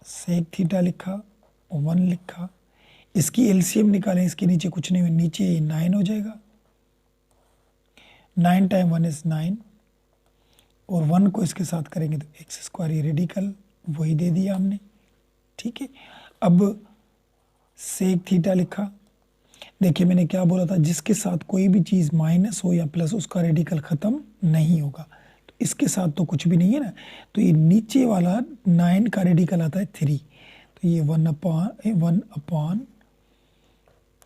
सेक थीटा लिखा, 1 लिखा, इसकी एलसीएम निकालें, इसके नीचे कुछ नहीं, नीचे 9 हो जाएगा, 9 टाइम 1 इज 9 और 1 को इसके साथ करेंगे तो एक्स स्क्वायर, ये रेडिकल वही दे दिया हमने, ठीक है। अब सेक थीटा लिखा, देखिए मैंने क्या बोला था, जिसके साथ कोई भी चीज़ माइनस हो या प्लस उसका रेडिकल ख़त्म नहीं होगा, तो इसके साथ तो कुछ भी नहीं है ना, तो ये नीचे वाला 9 का रेडिकल आता है 3, तो ये 1 upon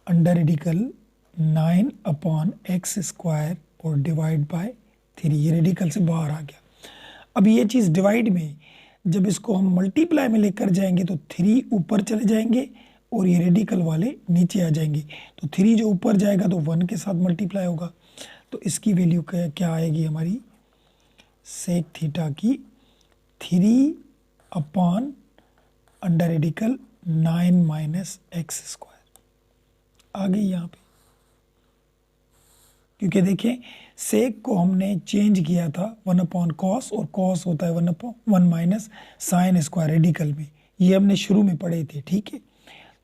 under radical 9 upon x square और डिवाइड बाय 3, ये रेडिकल से बाहर आ गया। अब ये चीज़ डिवाइड में, जब इसको हम मल्टीप्लाई में लेकर जाएंगे तो 3 ऊपर चले जाएंगे और ये रेडिकल वाले नीचे आ जाएंगे, तो 3 जो ऊपर जाएगा तो 1 के साथ मल्टीप्लाई होगा, तो इसकी वैल्यू क्या आएगी हमारी, सेक थीटा की 3 upon under radical 9 minus x square आ गई यहाँ पे। क्योंकि देखें सेक को हमने चेंज किया था 1 अपॉन कॉस, और कॉस होता है 1 माइनस साइन स्क्वायर रेडिकल में, ये हमने शुरू में पढ़े थे, ठीक है।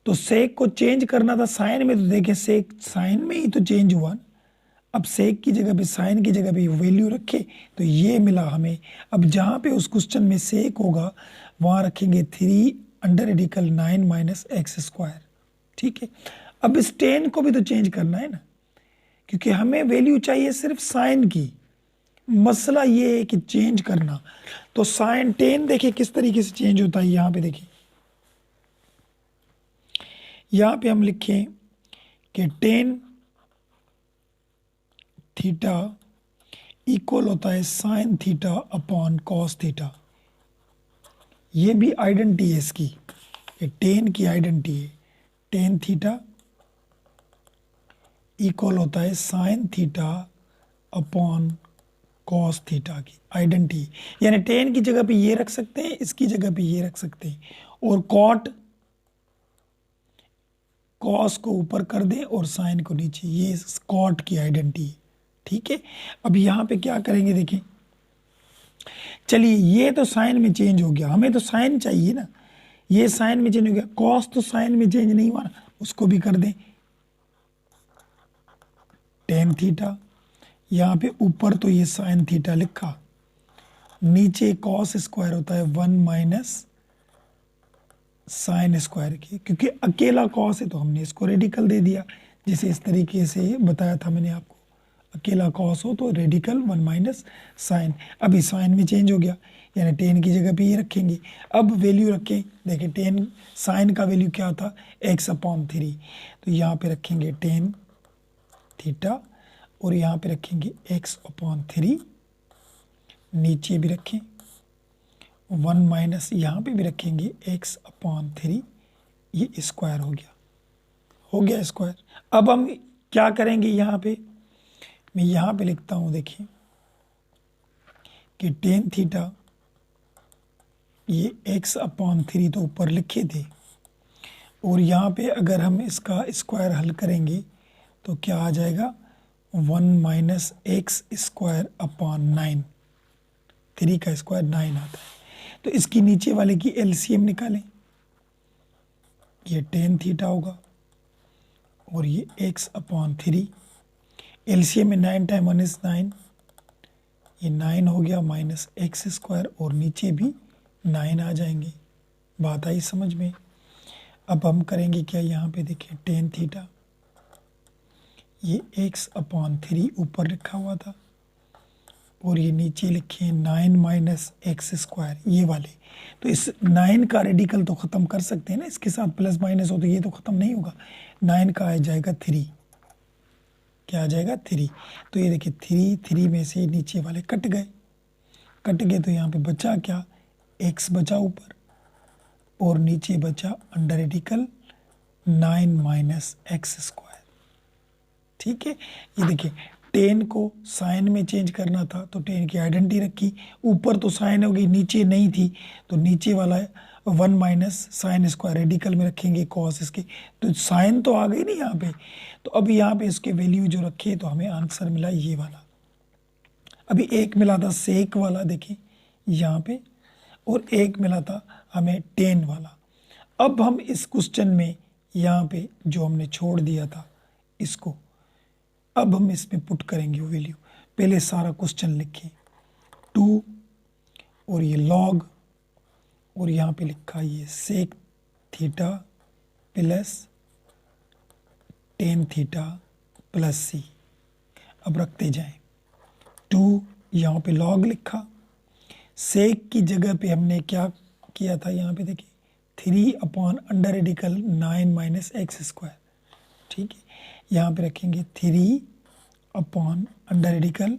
तो सेक को चेंज करना था साइन में, तो देखें सेक साइन में ही तो चेंज हुआ, अब सेक की जगह पे साइन की जगह पे वैल्यू रखे तो ये मिला हमें। अब जहाँ पे उस क्वेश्चन में सेक होगा वहाँ रखेंगे 3 under radical 9 minus x square, ठीक है। अब इस टेन को भी तो चेंज करना है ना, क्योंकि हमें वैल्यू चाहिए सिर्फ साइन की, मसला ये है कि चेंज करना। तो साइन टेन देखिए किस तरीके से चेंज होता है, यहाँ पे देखिए, यहाँ पे हम लिखें कि टेन थीटा इक्वल होता है sine theta upon cos theta, ये भी आइडेंटिटी है इसकी, ये टेन की आइडेंटिटी है, टेन थीटा इक्वल होता है sine theta upon cos theta की आइडेंटिटी, यानी टेन की जगह पे ये रख सकते हैं, इसकी जगह पे ये रख सकते हैं, और कॉट कॉस को ऊपर कर दें और साइन को नीचे, ये कॉट की आइडेंटिटी है, ठीक है। अब यहाँ पे क्या करेंगे देखें, चलिए ये तो साइन में चेंज हो गया, हमें तो साइन चाहिए ना, ये साइन में चेंज हो गया, कॉस तो साइन में चेंज नहीं हुआ ना, उसको भी कर दें टेन थीटा, यहाँ पे ऊपर तो ये साइन थीटा लिखा, नीचे कॉस स्क्वायर होता है 1 माइनस साइन स्क्वायर की, क्योंकि अकेला कॉस है तो हमने इसको रेडिकल दे दिया, जैसे इस तरीके से बताया था मैंने आपको, अकेला कॉस हो तो रेडिकल 1 माइनस साइन, अभी साइन में चेंज हो गया, यानी टेन की जगह पे ये रखेंगे। अब वैल्यू रखें, देखिए टेन साइन का वैल्यू क्या था, एक्स अपॉन 3, तो यहाँ पे रखेंगे टेन थीटा और यहाँ पे रखेंगे एक्स अपॉन 3, नीचे भी रखें 1 माइनस, यहाँ पे भी रखेंगे एक्स अपॉन 3, ये स्क्वायर हो गया स्क्वायर। अब हम क्या करेंगे, यहाँ पे मैं यहाँ पे लिखता हूँ, देखिए कि टेन थीटा ये एक्स अपॉन 3 तो ऊपर लिखे थे, और यहाँ पे अगर हम इसका स्क्वायर हल करेंगे तो क्या आ जाएगा, 1 माइनस एक्स स्क्वायर अपॉन 9, 3 का स्क्वायर 9 आता है, तो इसकी नीचे वाले की एलसीएम निकालें, ये टेन थीटा होगा और ये एक्स अपॉन 3, एलसीएम में 9 टाइम 1 इज 9, ये 9 हो गया माइनस एक्स स्क्वायर और नीचे भी 9 आ जाएंगे, बात आई समझ में। अब हम करेंगे क्या, यहाँ पे देखिए टेन थीटा ये एक्स अपॉन 3 ऊपर लिखा हुआ था और ये नीचे लिखे 9 माइनस एक्स स्क्वायर, ये वाले, तो इस 9 का रेडिकल तो ख़त्म कर सकते हैं ना, इसके साथ प्लस माइनस हो तो ये तो ख़त्म नहीं होगा, 9 का आ जाएगा 3, क्या आ जाएगा 3, तो ये देखिए 3 में से नीचे वाले कट गए तो यहाँ पे बचा क्या, एक्स बचा ऊपर और नीचे बचा under radical 9 minus x square. ठीक है, ये देखिए टेन को साइन में चेंज करना था तो टेन की आइडेंटिटी रखी, ऊपर तो साइन होगी नीचे नहीं थी तो नीचे वाला 1 माइनस साइन स्क्वायर रेडिकल में रखेंगे कॉस इसके, तो साइन तो आ गई नहीं यहाँ पे। तो अब यहाँ पे इसके वैल्यू जो रखे तो हमें आंसर मिला ये वाला। अभी एक मिला था सेक वाला देखिए यहाँ पे, और एक मिला था हमें टेन वाला। अब हम इस क्वेश्चन में यहाँ पे जो हमने छोड़ दिया था इसको अब हम इसमें पुट करेंगे वैल्यू। पहले सारा क्वेश्चन लिखिए 2 और ये लॉग और यहाँ पे लिखा ये sec theta plus tan theta plus C. अब रखते जाएं 2 यहाँ पे लॉग लिखा, सेक की जगह पे हमने क्या किया था यहाँ पे देखिए 3/अंडर रेडिकल 9 माइनस एक्स स्क्वायर। ठीक है, यहाँ पे रखेंगे 3/अंडर रेडिकल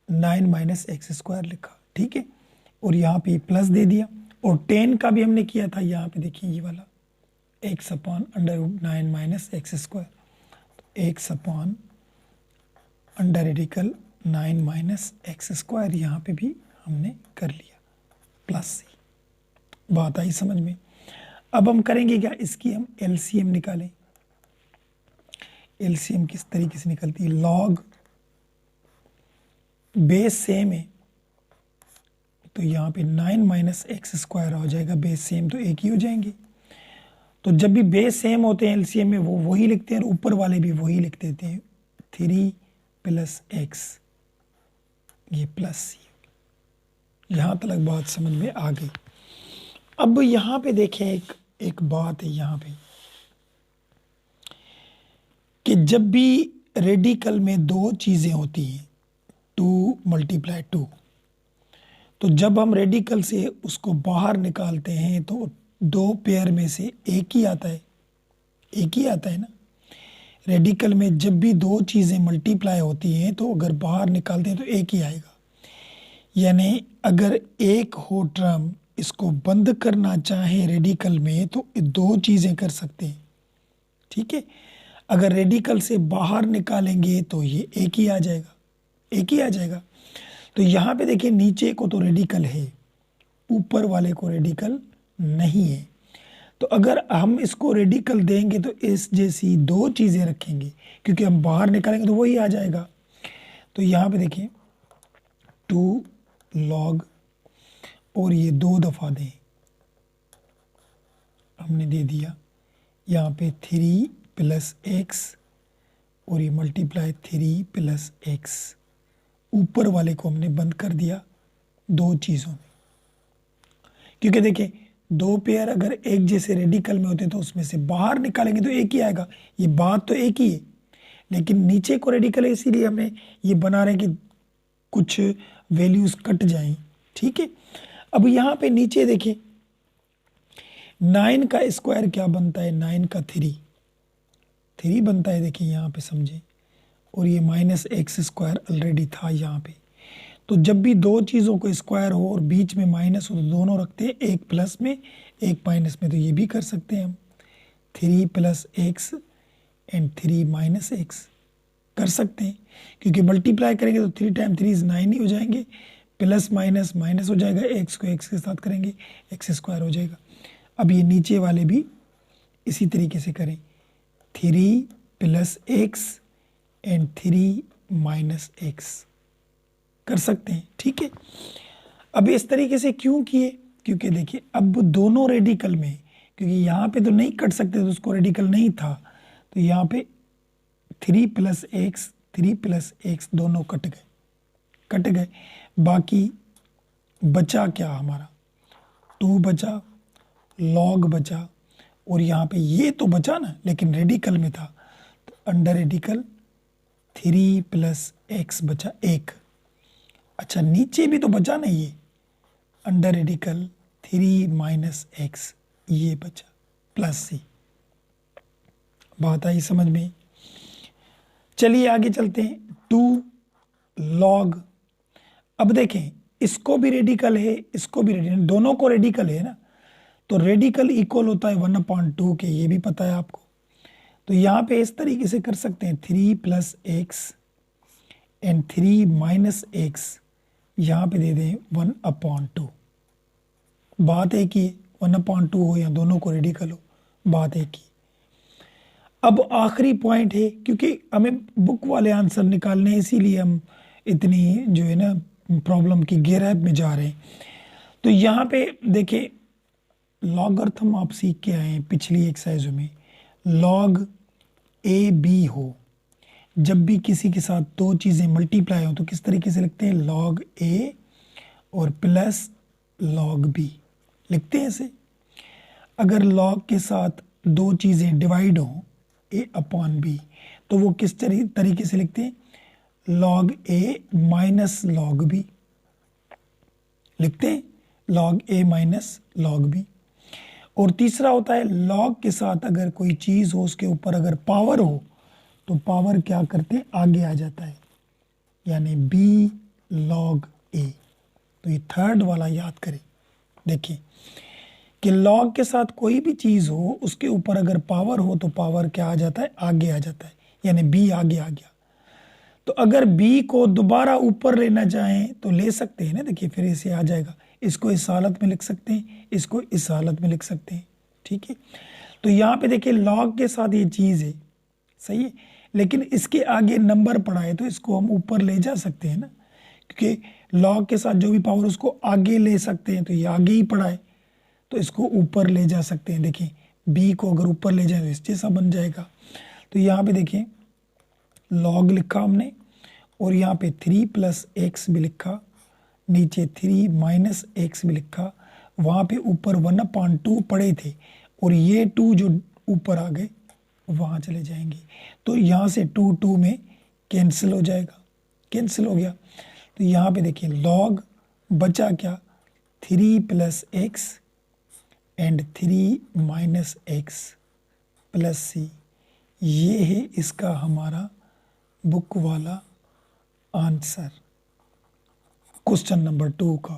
9 माइनस एक्स स्क्वायर लिखा। ठीक है, और यहाँ पे प्लस दे दिया, और 10 का भी हमने किया था यहाँ पे देखिए ये वाला x/√9 माइनस एक्स स्क्वायर, x/अंडर रेडिकल 9 माइनस एक्स स्क्वायर यहाँ पे भी हमने कर लिया प्लस सी। बात आई समझ में। अब हम करेंगे क्या, इसकी हम एलसीएम निकालें। एलसीएम किस तरीके से निकलती है, लॉग बेस सेम है तो यहाँ पे 9 माइनस एक्स स्क्वायर हो जाएगा, बेस सेम तो एक ही हो जाएंगे। तो जब भी बेस सेम होते हैं एलसीएम में वो वही लिखते हैं और ऊपर वाले भी वही लिख देते हैं 3 प्लस एक्स ये प्लस सी। यहाँ तक बात समझ में आ गई। अब यहाँ पे देखें एक बात है यहाँ पे कि जब भी रेडिकल में दो चीज़ें होती हैं 2 × 2, तो जब हम रेडिकल से उसको बाहर निकालते हैं तो दो पेयर में से एक ही आता है, एक ही आता है ना। रेडिकल में जब भी दो चीज़ें मल्टीप्लाई होती हैं तो अगर बाहर निकालते हैं तो एक ही आएगा। यानी अगर एक हो टर्म इसको बंद करना चाहे रेडिकल में तो दो चीज़ें कर सकते हैं। ठीक है, अगर रेडिकल से बाहर निकालेंगे तो ये एक ही आ जाएगा, एक ही आ जाएगा। तो यहाँ पे देखिए नीचे को तो रेडिकल है, ऊपर वाले को रेडिकल नहीं है। तो अगर हम इसको रेडिकल देंगे तो इस जैसी दो चीज़ें रखेंगे क्योंकि हम बाहर निकालेंगे तो वही आ जाएगा। तो यहाँ पे देखिए 2 लॉग और ये 2 दफ़ा दें हमने दे दिया, यहाँ पे 3 प्लस एक्स और ये मल्टीप्लाई 3 प्लस एक्स, ऊपर वाले को हमने बंद कर दिया दो चीज़ों में। क्योंकि देखिए दो पेयर अगर एक जैसे रेडिकल में होते तो उसमें से बाहर निकालेंगे तो एक ही आएगा, ये बात तो एक ही है, लेकिन नीचे को रेडिकल है इसीलिए हमें ये बना रहे हैं कि कुछ वैल्यूज कट जाएं। ठीक है, अब यहाँ पे नीचे देखिए 9 का स्क्वायर क्या बनता है, 9 का 3 बनता है, देखिए यहाँ पे समझे। और ये माइनस एक्स स्क्वायर ऑलरेडी था यहाँ पे। तो जब भी दो चीज़ों को स्क्वायर हो और बीच में माइनस हो तो दोनों रखते हैं, एक प्लस में एक माइनस में। तो ये भी कर सकते हैं हम 3 plus x and 3 minus x कर सकते हैं, क्योंकि मल्टीप्लाई करेंगे तो 3 टाइम 3 इज 9 ही हो जाएंगे, प्लस माइनस माइनस हो जाएगा, एक्स को एक्स के साथ करेंगे एक्स स्क्वायर हो जाएगा। अब ये नीचे वाले भी इसी तरीके से करें 3 plus x and 3 minus x कर सकते हैं। ठीक है, अब इस तरीके से क्यों किए, क्योंकि देखिए अब दोनों रेडिकल में, क्योंकि यहाँ पे तो नहीं कट सकते तो उसको रेडिकल नहीं था, तो यहाँ पे 3 प्लस एक्स दोनों कट गए। बाकी बचा क्या हमारा 2 बचा, लॉग बचा, और यहाँ पे ये तो बचा ना लेकिन रेडिकल में था तो अंडर रेडिकल 3 प्लस एक्स बचा 1। अच्छा नीचे भी तो बचा ना ये अंडर रेडिकल 3 माइनस एक्स, ये बचा प्लस सी। बात आई समझ में। चलिए आगे चलते हैं 2 लॉग। अब देखें इसको भी रेडिकल है, इसको भी रेडिकल, दोनों को रेडिकल है ना, तो रेडिकल इक्वल होता है 1/2 के, ये भी पता है आपको। तो यहाँ पे इस तरीके से कर सकते हैं 3 + x एंड 3 - x, यहाँ पे दे दें 1/2। बात एक ही, 1/2 हो या दोनों को रेडिकल हो, बात एक ही। अब आखिरी पॉइंट है, क्योंकि हमें बुक वाले आंसर निकालने, इसीलिए हम इतनी जो है ना प्रॉब्लम की गहराई में जा रहे हैं। तो यहाँ पे देखिए लॉगरिथम आप सीख के आए हैं पिछली एक्सरसाइज में। लॉग ए बी हो, जब भी किसी के साथ दो चीज़ें मल्टीप्लाई हो तो किस तरीके से लिखते हैं, लॉग ए और प्लस लॉग बी लिखते हैं ऐसे। अगर लॉग के साथ दो चीज़ें डिवाइड हो, a/b, तो वो किस तरीके से लिखते हैं, लॉग ए माइनस लॉग बी लिखते हैं, लॉग ए माइनस लॉग बी। और तीसरा होता है लॉग के साथ अगर कोई चीज़ हो, उसके ऊपर अगर पावर हो तो पावर क्या करते हैं, आगे आ जाता है, यानी b log a। तो ये थर्ड वाला याद करें। देखिए कि लॉग के साथ कोई भी चीज़ हो, उसके ऊपर अगर पावर हो तो पावर क्या आ जाता है, आगे आ जाता है, यानी b आगे आ गया। तो अगर b को दोबारा ऊपर लेना चाहें तो ले सकते हैं ना, देखिए फिर इसे आ जाएगा, इसको इस हालत में लिख सकते हैं, इसको इस हालत में लिख सकते हैं, ठीक है। तो यहाँ पे देखिए लॉग के साथ ये चीज़ है, सही है, लेकिन इसके आगे नंबर पड़ा है तो इसको हम ऊपर ले जा सकते हैं ना, क्योंकि लॉग के साथ जो भी पावर उसको आगे ले सकते हैं, तो ये आगे ही पड़ा है तो इसको ऊपर ले जा सकते हैं। देखिए b को अगर ऊपर ले जाए तो इस जैसा बन जाएगा। तो यहाँ पे देखिए लॉग लिखा हमने, और यहाँ पे 3 + x भी लिखा, नीचे 3 - x भी लिखा, वहाँ पे ऊपर 1/2 पड़े थे और ये 2 जो ऊपर आ गए वहाँ चले जाएंगे, तो यहाँ से 2 में कैंसिल हो जाएगा, कैंसिल हो गया। तो यहाँ पे देखिए लॉग बचा क्या, 3 + x एंड 3 - x + c, ये है इसका हमारा बुक वाला आंसर क्वेश्चन नंबर 2 का।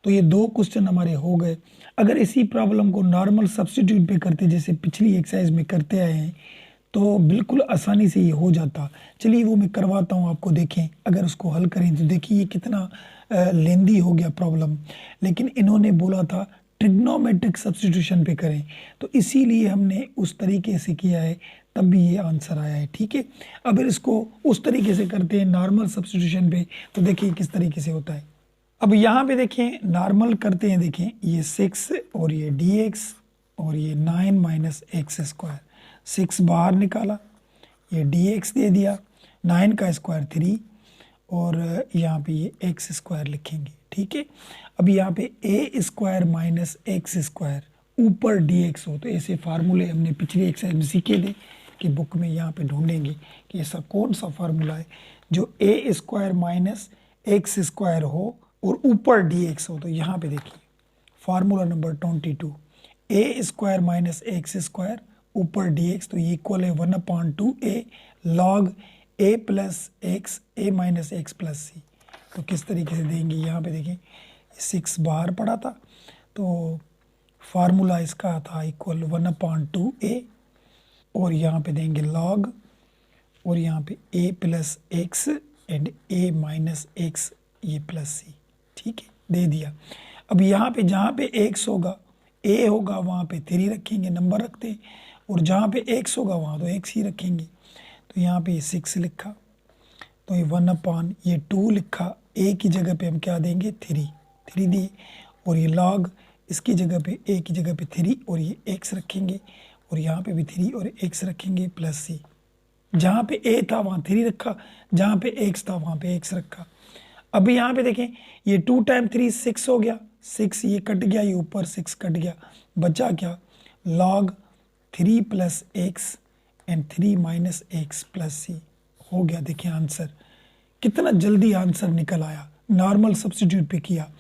तो ये 2 क्वेश्चन हमारे हो गए। अगर इसी प्रॉब्लम को नॉर्मल सब्स्टिट्यूट पे करते, जैसे पिछली एक्सरसाइज में करते आए हैं, तो बिल्कुल आसानी से ये हो जाता। चलिए वो मैं करवाता हूँ आपको, देखें अगर उसको हल करें तो देखिए ये कितना लेंदी हो गया प्रॉब्लम, लेकिन इन्होंने बोला था ट्रिग्नोमेट्रिक सब्स्टिट्यूशन पे करें, तो इसीलिए हमने उस तरीके से किया है, तब भी ये आंसर आया है, ठीक है। अब इसको उस तरीके से करते हैं नॉर्मल सब्स्टिट्यूशन पे, तो देखिए किस तरीके से होता है। अब यहाँ पे देखें नॉर्मल करते हैं, देखें ये 6 और ये dx और ये 9 - x², 6 बाहर निकाला, ये dx दे दिया, 9 का स्क्वायर 3 और यहाँ पे ये x² लिखेंगे, ठीक है। अब यहाँ पे a² - x² ऊपर dx हो, तो ऐसे फार्मूले हमने पिछली एक्सरसाइज में सीखे थे कि बुक में यहाँ पे ढूंढेंगे कि ऐसा कौन सा फार्मूला है जो a² - x² हो और ऊपर dx हो। तो यहाँ पे देखिए फार्मूला नंबर 22, a² - x² ऊपर dx, तो ये इक्वल है 1/2 a log a + x a - x + c। तो किस तरीके से देंगे, यहाँ पे देखें 6 बाहर पड़ा था, तो फार्मूला इसका था इक्वल 1/2 a, और यहाँ पे देंगे log, और यहाँ पे a + x and a - x ये + c, ठीक है, दे दिया। अब यहाँ पे जहाँ पे x होगा, a होगा, वहाँ पे 3 रखेंगे, नंबर रखते हैं, और जहाँ पे x होगा वहाँ तो x ही रखेंगे। तो यहाँ पे 6 लिखा, तो ये 1/, ये 2 लिखा, a की जगह पे हम क्या देंगे 3 दिए, और ये log इसकी जगह पे a की जगह पे 3 और ये x रखेंगे, और यहाँ पे भी 3 और x रखेंगे + c। जहाँ पे a था वहाँ 3 रखा, जहाँ पे x था वहाँ पे x रखा। अब यहाँ पे देखें ये 2 × 3 6 हो गया, 6 ये कट गया, ये ऊपर 6 कट गया, बचा क्या, log 3 + x and 3 - x + c हो गया। देखिए आंसर कितना जल्दी आंसर निकल आया, नॉर्मल सब्स्टिट्यूट पे किया,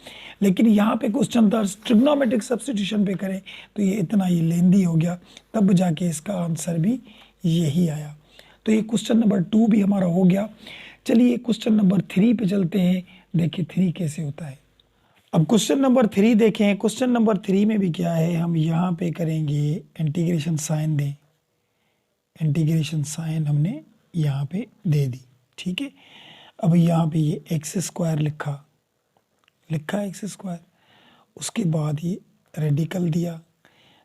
लेकिन यहाँ पे क्वेश्चन था ट्रिग्नोमेट्रिक सब्स्टिट्यूशन पे करें तो ये इतना ही लेंदी हो गया, तब जाके इसका आंसर भी यही आया। तो ये क्वेश्चन नंबर 2 भी हमारा हो गया। चलिए क्वेश्चन नंबर 3 पे चलते हैं, देखिए 3 कैसे होता है। अब क्वेश्चन नंबर 3 देखें। क्वेश्चन नंबर 3 में भी क्या है, हम यहाँ पे करेंगे इंटीग्रेशन साइन दें, इंटीग्रेशन साइन हमने यहाँ पे दे दी, ठीक है। अब यहाँ पे ये एक्स स्क्वायर लिखा एक्स स्क्वायर, उसके बाद ये रेडिकल दिया,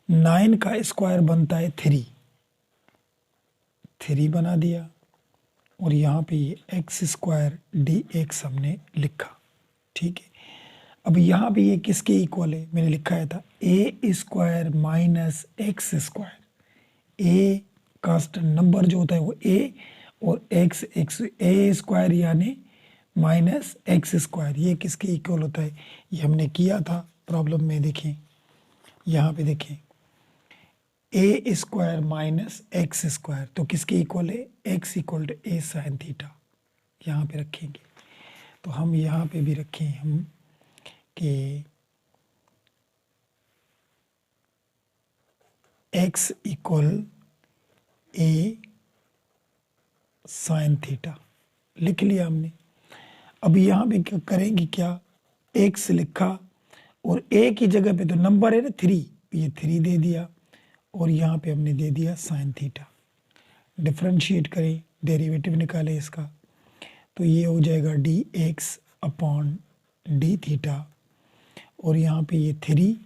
9 का स्क्वायर बनता है 3 बना दिया, और यहाँ पे ये एक्स स्क्वायर डी एक्स हमने लिखा, ठीक है। अब यहाँ पे ये किसके इक्वल है, मैंने लिखा था a square minus x square. A constant number जो होता है वो ए, और एक्स ए स्क्वायर यानी माइनस एक्स स्क्वायर, ये किसके इक्वल होता है, ये हमने किया था प्रॉब्लम में। देखें यहाँ पे देखें a square minus x square, तो किसके इक्वल है, x equal to a sine theta, यहाँ पे रखेंगे। तो हम यहाँ पे भी रखें हम कि x equal a sine theta लिख लिया हमने। अब यहाँ पे क्या करेंगे, क्या x लिखा, और a की जगह पे तो नंबर है ना 3, ये 3 दे दिया, और यहाँ पे हमने दे दिया साइन थीटा। डिफरेंशिएट करें, डेरिवेटिव निकालें इसका, तो ये हो जाएगा D x upon d theta, और यहाँ पे ये 3,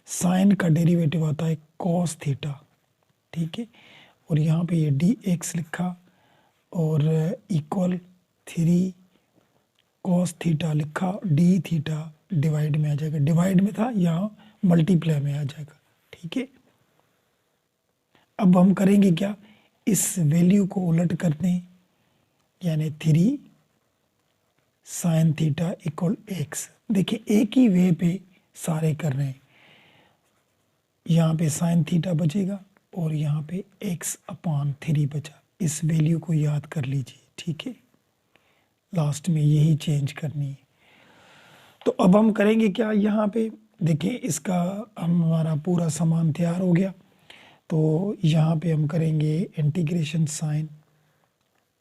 साइन का डेरिवेटिव आता है कॉस थीटा, ठीक है। और यहाँ पे ये डी एक्स लिखा, और इक्वल 3 कॉस थीटा लिखा, डी थीटा डिवाइड में आ जाएगा, डिवाइड में था यहाँ मल्टीप्लाई में आ जाएगा, ठीक है। अब हम करेंगे क्या, इस वैल्यू को उलट करते हैं, यानी 3 साइन थीटा इक्वल एक्स। देखिए एक ही वे पे सारे कर रहे हैं, यहाँ पे साइन थीटा बचेगा, और यहाँ पे एक्स अपॉन 3 बचा। इस वैल्यू को याद कर लीजिए, ठीक है, लास्ट में यही चेंज करनी है। तो अब हम करेंगे क्या, यहाँ पे देखिए इसका हमारा पूरा सामान तैयार हो गया। तो यहाँ पे हम करेंगे इंटीग्रेशन साइन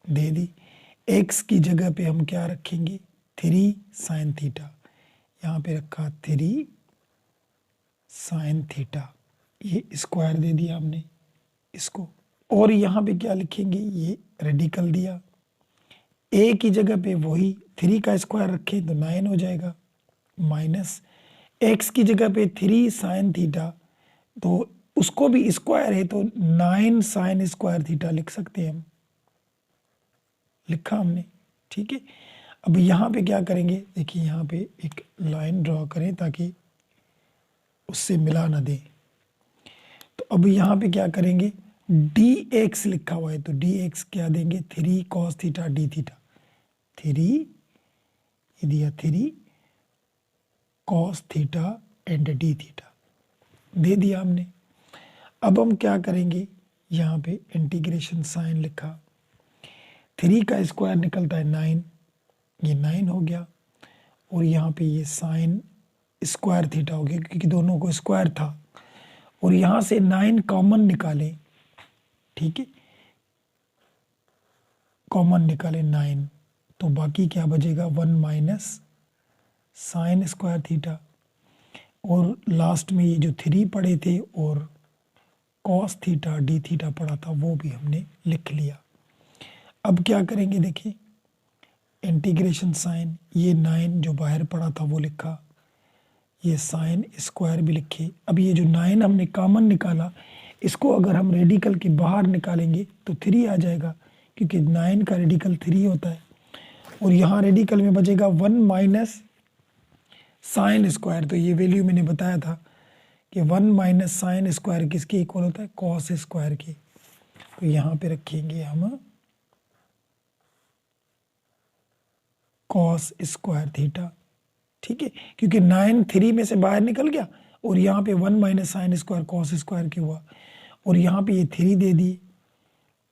दे दी, एक्स की जगह पे हम क्या रखेंगे, 3 साइन थीटा, यहाँ पे रखा 3 साइन थीटा, ये स्क्वायर दे दिया हमने इसको, और यहाँ पे क्या लिखेंगे, ये रेडिकल दिया, ए की जगह पे वही 3 का स्क्वायर रखें तो 9 हो जाएगा, माइनस एक्स की जगह पे 3 साइन थीटा, तो उसको भी स्क्वायर है तो 9 साइन स्क्वायर थीटा लिख सकते हैं हम, लिखा हमने, ठीक है। अब यहाँ पे क्या करेंगे, देखिए यहाँ पे एक लाइन ड्रॉ करें ताकि उससे मिला ना दे। तो अब यहाँ पे क्या करेंगे, डी एक्स लिखा हुआ है तो डी एक्स क्या देंगे, 3 कॉस थीटा डी थीटा, 3 ये दिया 3 cos theta and d theta दे दिया हमने। अब हम क्या करेंगे, यहाँ पे इंटीग्रेशन साइन लिखा, 3 का स्क्वायर निकलता है 9, ये 9 हो गया, और यहाँ पे ये साइन स्क्वायर थीटा हो गया क्योंकि दोनों को स्क्वायर था, और यहाँ से 9 कॉमन निकालें, ठीक है, कॉमन निकालें 9, तो बाकी क्या बचेगा, 1 माइनस साइन स्क्वायर थीटा, और लास्ट में ये जो 3 पढ़े थे और कॉस थीटा डी थीटा पढ़ा था वो भी हमने लिख लिया। अब क्या करेंगे, देखिए इंटीग्रेशन साइन, ये 9 जो बाहर पड़ा था वो लिखा, ये साइन स्क्वायर भी लिखे। अब ये जो 9 हमने कॉमन निकाला, इसको अगर हम रेडिकल के बाहर निकालेंगे तो 3 आ जाएगा क्योंकि 9 का रेडिकल 3 होता है, और यहाँ रेडिकल में बचेगा 1 माइनस साइन स्क्वायर, तो ये वैल्यू मैंने बताया था कि 1 माइनस साइन स्क्वायर किसके इक्वल होता है, कॉस स्क्वायर के। तो यहाँ पे रखेंगे हम कॉस स्क्वायर थीटा, ठीक है, क्योंकि 9 3 में से बाहर निकल गया, और यहाँ पे 1 minus sine square cos square के हुआ, और यहाँ पे ये 3 दे दी,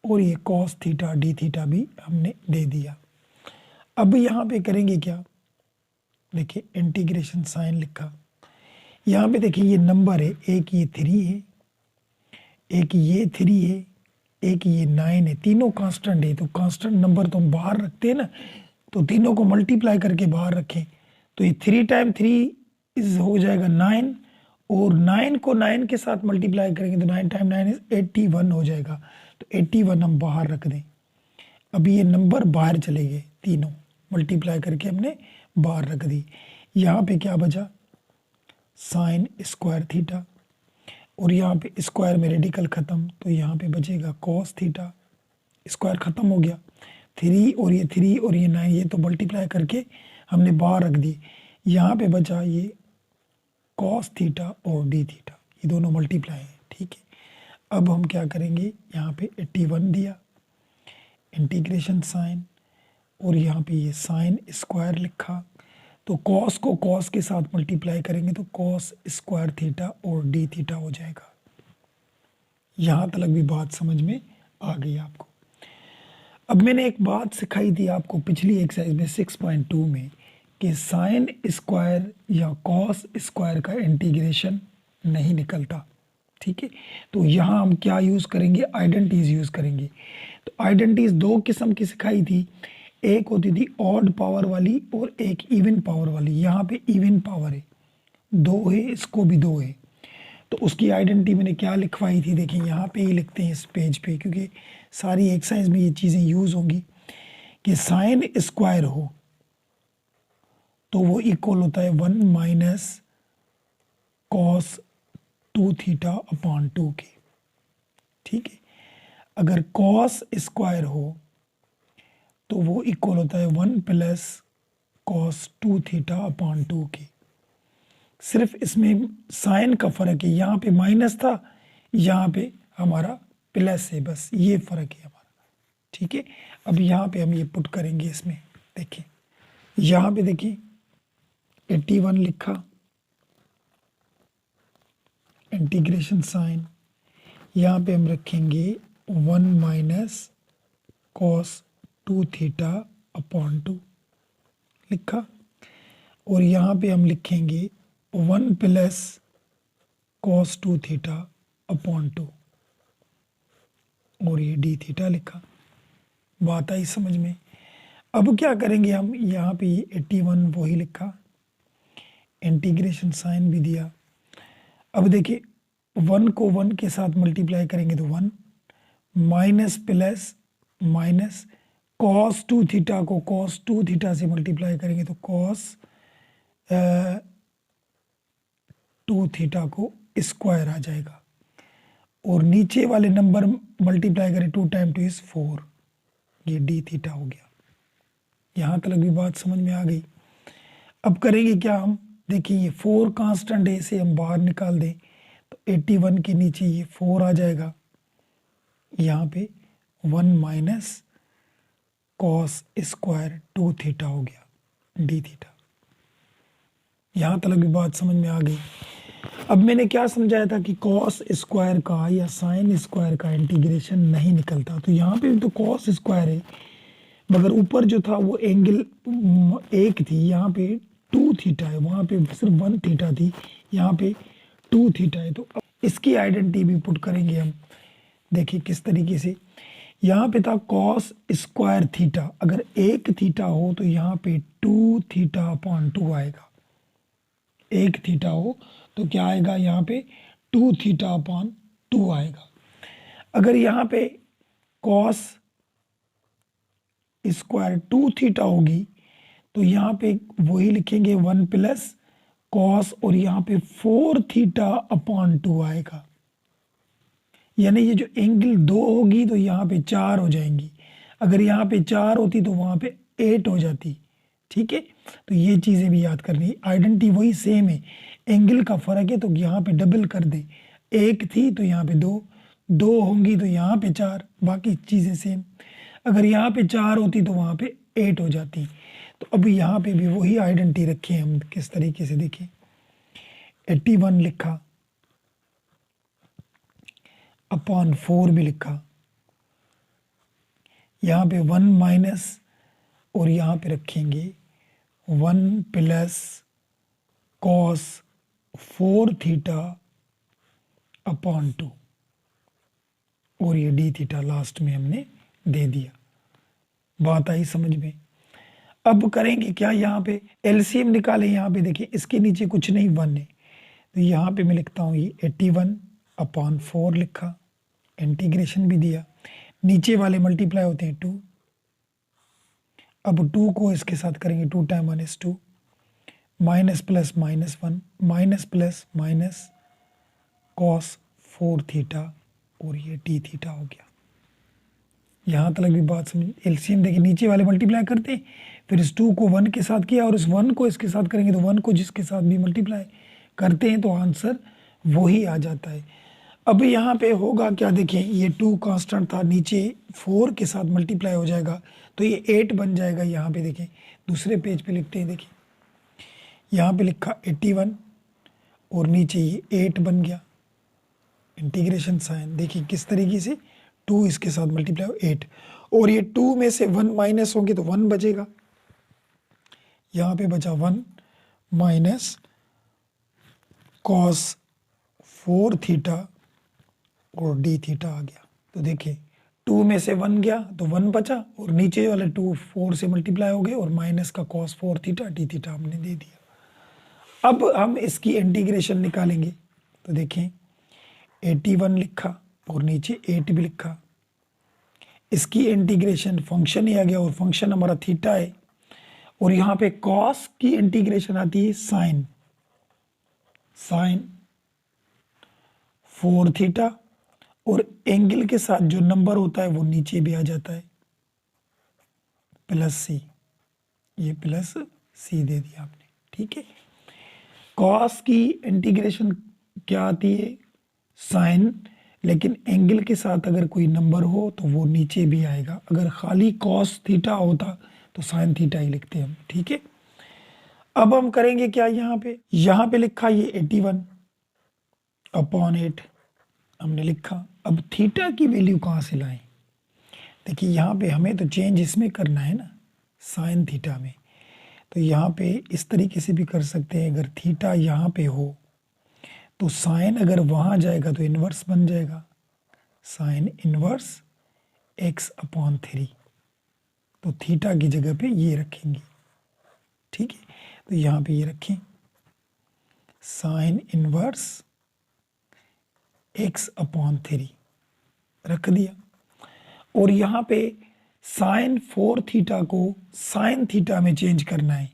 और ये कॉस थीटा डी थीटा भी हमने दे दिया। अब यहाँ पे करेंगे क्या, देखिए इंटीग्रेशन साइन लिखा, यहाँ पे देखिए ये नंबर है, एक ये 3 है, एक ये 3 है, एक ये 9 है, तीनों कांस्टेंट है, तो कांस्टेंट नंबर तो हम बाहर रखते हैं ना, तो तीनों को मल्टीप्लाई करके बाहर रखें, तो ये 3 टाइम 3 इस हो जाएगा 9, और 9 को 9 के साथ मल्टीप्लाई करेंगे तो 9 टाइम 9 इज 81 हो जाएगा। तो 81 हम बाहर रख दें। अभी ये नंबर बाहर चले गए, तीनों मल्टीप्लाई करके हमने बाहर रख दी। यहाँ पे क्या बचा, साइन स्क्वायर थीटा, और यहाँ पे स्क्वायर में रेडिकल ख़त्म, तो यहाँ पे बचेगा कॉस थीटा। स्क्वायर ख़त्म हो गया, 3 और ये 3 और ये 9, ये तो मल्टीप्लाई करके हमने बाहर रख दी। यहाँ पे बचा ये कॉस थीटा और डी थीटा, ये दोनों मल्टीप्लाई है, ठीक है। अब हम क्या करेंगे, यहाँ पे 81 दिया, इंटीग्रेशन साइन, और यहाँ पे ये साइन स्क्वायर लिखा, तो कॉस को कॉस के साथ मल्टीप्लाई करेंगे तो कॉस स्क्वायर थीटा और डी थीटा हो जाएगा। यहाँ तक भी बात समझ में आ गई आपको। अब मैंने एक बात सिखाई थी आपको पिछली एक्सरसाइज में 6.2 में कि साइन स्क्वायर या कॉस स्क्वायर का इंटीग्रेशन नहीं निकलता, ठीक है। तो यहाँ हम क्या यूज़ करेंगे, आइडेंटिटीज यूज़ करेंगे। तो आइडेंटिटीज दो किस्म की सिखाई थी, एक होती थी ऑड पावर वाली और एक इवन पावर वाली। यहाँ पे इवन पावर है, 2 है, इसको भी 2 है। तो उसकी आइडेंटिटी मैंने क्या लिखवाई थी, देखिए यहाँ पे ही लिखते हैं इस पेज पे, क्योंकि सारी एक्सरसाइज में ये चीज़ें यूज़ होंगी कि साइन स्क्वायर हो तो वो इक्वल होता है 1 माइनस कॉस 2 थीटा अपॉन 2 के, ठीक है। अगर कॉस स्क्वायर हो तो वो इक्वल होता है 1 प्लस कॉस 2 थीटा अपॉन 2 के। सिर्फ इसमें साइन का फ़र्क है, यहाँ पे माइनस था, यहाँ पे हमारा प्लस है, बस ये फ़र्क है हमारा, ठीक है। अब यहाँ पे हम ये पुट करेंगे इसमें, देखिए यहाँ पे देखिए 81 लिखा, इंटीग्रेशन साइन, यहाँ पे हम रखेंगे 1 माइनस कॉस 2 थीटा अपॉन 2 लिखा, और यहाँ पे हम लिखेंगे 1 प्लस कॉस 2 थीटा अपॉन 2, और ये डी थीटा लिखा। बात आई समझ में। अब क्या करेंगे हम, यहाँ पे 81 वही लिखा, इंटीग्रेशन साइन भी दिया। अब देखिए 1 को 1 के साथ मल्टीप्लाई करेंगे तो 1, minus plus minus, cos 2 theta को कॉस 2 थीटा से मल्टीप्लाई करेंगे तो कॉस 2 थीटा को स्क्वायर आ जाएगा, और नीचे वाले नंबर मल्टीप्लाई करें 2 टाइम 2 इज 4, ये डी थीटा हो गया। यहाँ तक भी बात समझ में आ गई। अब करेंगे क्या हम, देखिए ये 4 कांस्टेंट है, इसे हम बाहर निकाल दें तो 81 के नीचे ये 4 आ जाएगा, यहाँ पे 1 माइनस कॉस स्क्वायर 2 थीटा हो गया, डी थीटा। यहाँ तक भी बात समझ में आ गई। अब मैंने क्या समझाया था कि कॉस स्क्वायर का या साइन स्क्वायर का इंटीग्रेशन नहीं निकलता, तो यहाँ पे भी तो कॉस स्क्वायर है, मगर ऊपर जो था वो एंगल 1 थी, यहाँ पे 2 थीटा है, वहाँ पे सिर्फ 1 थीटा थी, यहाँ पे 2 थीटा है। तो अब इसकी आइडेंटिटी भी पुट करेंगे हम, देखिए किस तरीके से। यहाँ पे था कॉस स्क्वायर थीटा, अगर 1 थीटा हो तो यहाँ पे 2 थीटा अपॉन 2 आएगा। 1 थीटा हो तो क्या आएगा, यहाँ पे 2 थीटा अपॉन 2 आएगा। अगर यहाँ पे कॉस स्क्वायर 2 थीटा होगी तो यहाँ पे वही लिखेंगे 1 प्लस कॉस, और यहाँ पे 4 थीटा अपॉन 2 आएगा। यानी ये जो एंगल 2 होगी तो यहाँ पे 4 हो जाएंगी, अगर यहाँ पे 4 होती तो वहाँ पे 8 हो जाती, ठीक है। तो ये चीज़ें भी याद करनी, आइडेंटिटी वही सेम है, एंगल का फ़र्क है तो यहाँ पे डबल कर दे, 1 थी तो यहाँ पे 2, 2 होंगी तो यहाँ पे 4, बाकी चीज़ें सेम। अगर यहाँ पे 4 होती तो वहाँ पे 8 हो जाती। तो अभी यहाँ पे भी वही आइडेंटिटी रखें हम, किस तरीके से देखें, 81 लिखा अपॉन 4 भी लिखा, यहाँ पे 1 माइनस, और यहाँ पे रखेंगे 1 प्लस कॉस 4 थीटा अपॉन 2, और ये डी थीटा लास्ट में हमने दे दिया। बात आई समझ में। अब करेंगे क्या, यहाँ पे एलसीएम निकालें। यहाँ पे देखिए इसके नीचे कुछ नहीं, 1 है, तो यहाँ पे मैं लिखता हूँ ये 81/4 लिखा, इंटीग्रेशन भी दिया, नीचे वाले मल्टीप्लाई होते हैं 2। अब 2 को इसके साथ करेंगे, 2 time 1 is 2, minus plus -1, minus plus minus cos 4 theta, और ये टी थीटा हो गया। यहाँ तक भी बात समझ। एलसीएम देखिए नीचे वाले मल्टीप्लाई करते हैं, फिर इस 2 को 1 के साथ किया और इस 1 को इसके साथ करेंगे, तो 1 को जिसके साथ भी मल्टीप्लाई करते हैं तो आंसर वही आ जाता है। अब यहाँ पे होगा क्या, देखें ये 2 कांस्टेंट था, नीचे 4 के साथ मल्टीप्लाई हो जाएगा तो ये 8 बन जाएगा। यहाँ पे देखें दूसरे पेज पे लिखते हैं, देखिए यहाँ पे लिखा 81 और नीचे ये 8 बन गया। इंटीग्रेशन साइन देखिए किस तरीके से, 2 इसके साथ मल्टीप्लाई हो 8, और ये 2 में से 1 माइनस होंगे तो 1 बचेगा। यहाँ पे बचा 1 माइनस कॉस 4 थीटा और डी थीटा आ गया। तो देखिए 2 में से 1 गया तो 1 बचा, और नीचे वाले 2 4 से मल्टीप्लाई हो गए, और माइनस का कॉस 4 थीटा डी थीटा हमने दे दिया। अब हम इसकी इंटीग्रेशन निकालेंगे, तो देखें 81 लिखा और नीचे 8 भी लिखा, इसकी इंटीग्रेशन फंक्शन ही आ गया, और फंक्शन हमारा थीटा है, और यहाँ पे कॉस की इंटीग्रेशन आती है साइन, साइन 4 थीटा, और एंगल के साथ जो नंबर होता है वो नीचे भी आ जाता है, प्लस सी, ये प्लस सी दे दिया आपने, ठीक है। कॉस की इंटीग्रेशन क्या आती है, साइन, लेकिन एंगल के साथ अगर कोई नंबर हो तो वो नीचे भी आएगा। अगर खाली कॉस थीटा होता तो साइन थीटा ही लिखते हम, ठीक है। अब हम करेंगे क्या, यहाँ पे लिखा ये 81/8 हमने लिखा। अब थीटा की वैल्यू कहाँ से लाएं, देखिए यहाँ पे हमें तो चेंज इसमें करना है ना, साइन थीटा में, तो यहाँ पे इस तरीके से भी कर सकते हैं। अगर थीटा यहाँ पे हो तो साइन अगर वहाँ जाएगा तो इन्वर्स बन जाएगा, साइन इन्वर्स x/3, तो थीटा की जगह पे ये रखेंगे, ठीक है। तो यहाँ पे ये रखें, साइन इन्वर्स x/3 रख दिया, और यहाँ पे साइन 4 थीटा को साइन थीटा में चेंज करना है,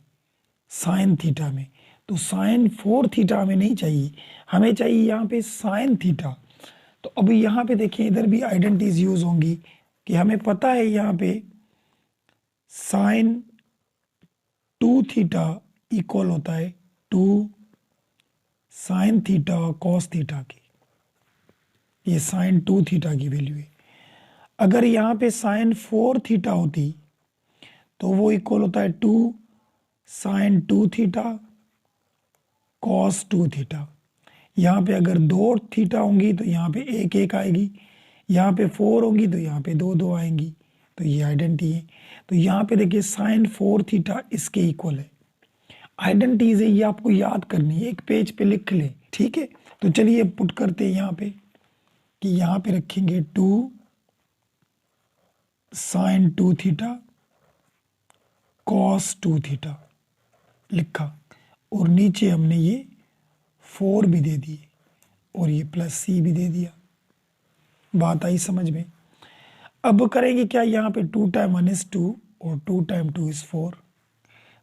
साइन थीटा में, तो साइन 4 थीटा हमें नहीं चाहिए, हमें चाहिए यहाँ पे साइन थीटा। तो अभी यहाँ पे देखिए इधर भी आइडेंटिटीज यूज होंगी, कि हमें पता है यहाँ पे साइन 2 थीटा इक्वल होता है 2 साइन थीटा कॉस थीटा की, ये साइन 2 थीटा की वैल्यू है। अगर यहाँ पे साइन 4 थीटा होती तो वो इक्वल होता है 2 साइन 2 थीटा कॉस 2 थीटा। यहाँ पे अगर 2 थीटा होंगी तो यहाँ पे 1 आएगी, यहाँ पे 4 होंगी तो यहाँ पे 2 आएंगी, तो ये आइडेंटिटी है। तो यहाँ पे देखिए साइन 4 थीटा इसके इक्वल है, आइडेंटिटीज है, ये आपको याद करनी है, एक पेज पे लिख ले, ठीक है। तो चलिए पुट करते हैं यहाँ पे, कि यहाँ पे रखेंगे 2 साइन 2 थीटा कॉस 2 थीटा लिखा, और नीचे हमने ये 4 भी दे दिए और ये प्लस सी भी दे दिया। बात आई समझ में। अब करेंगे क्या, यहाँ पे 2 टाइम 1 is 2 और 2 टाइम 2 is 4,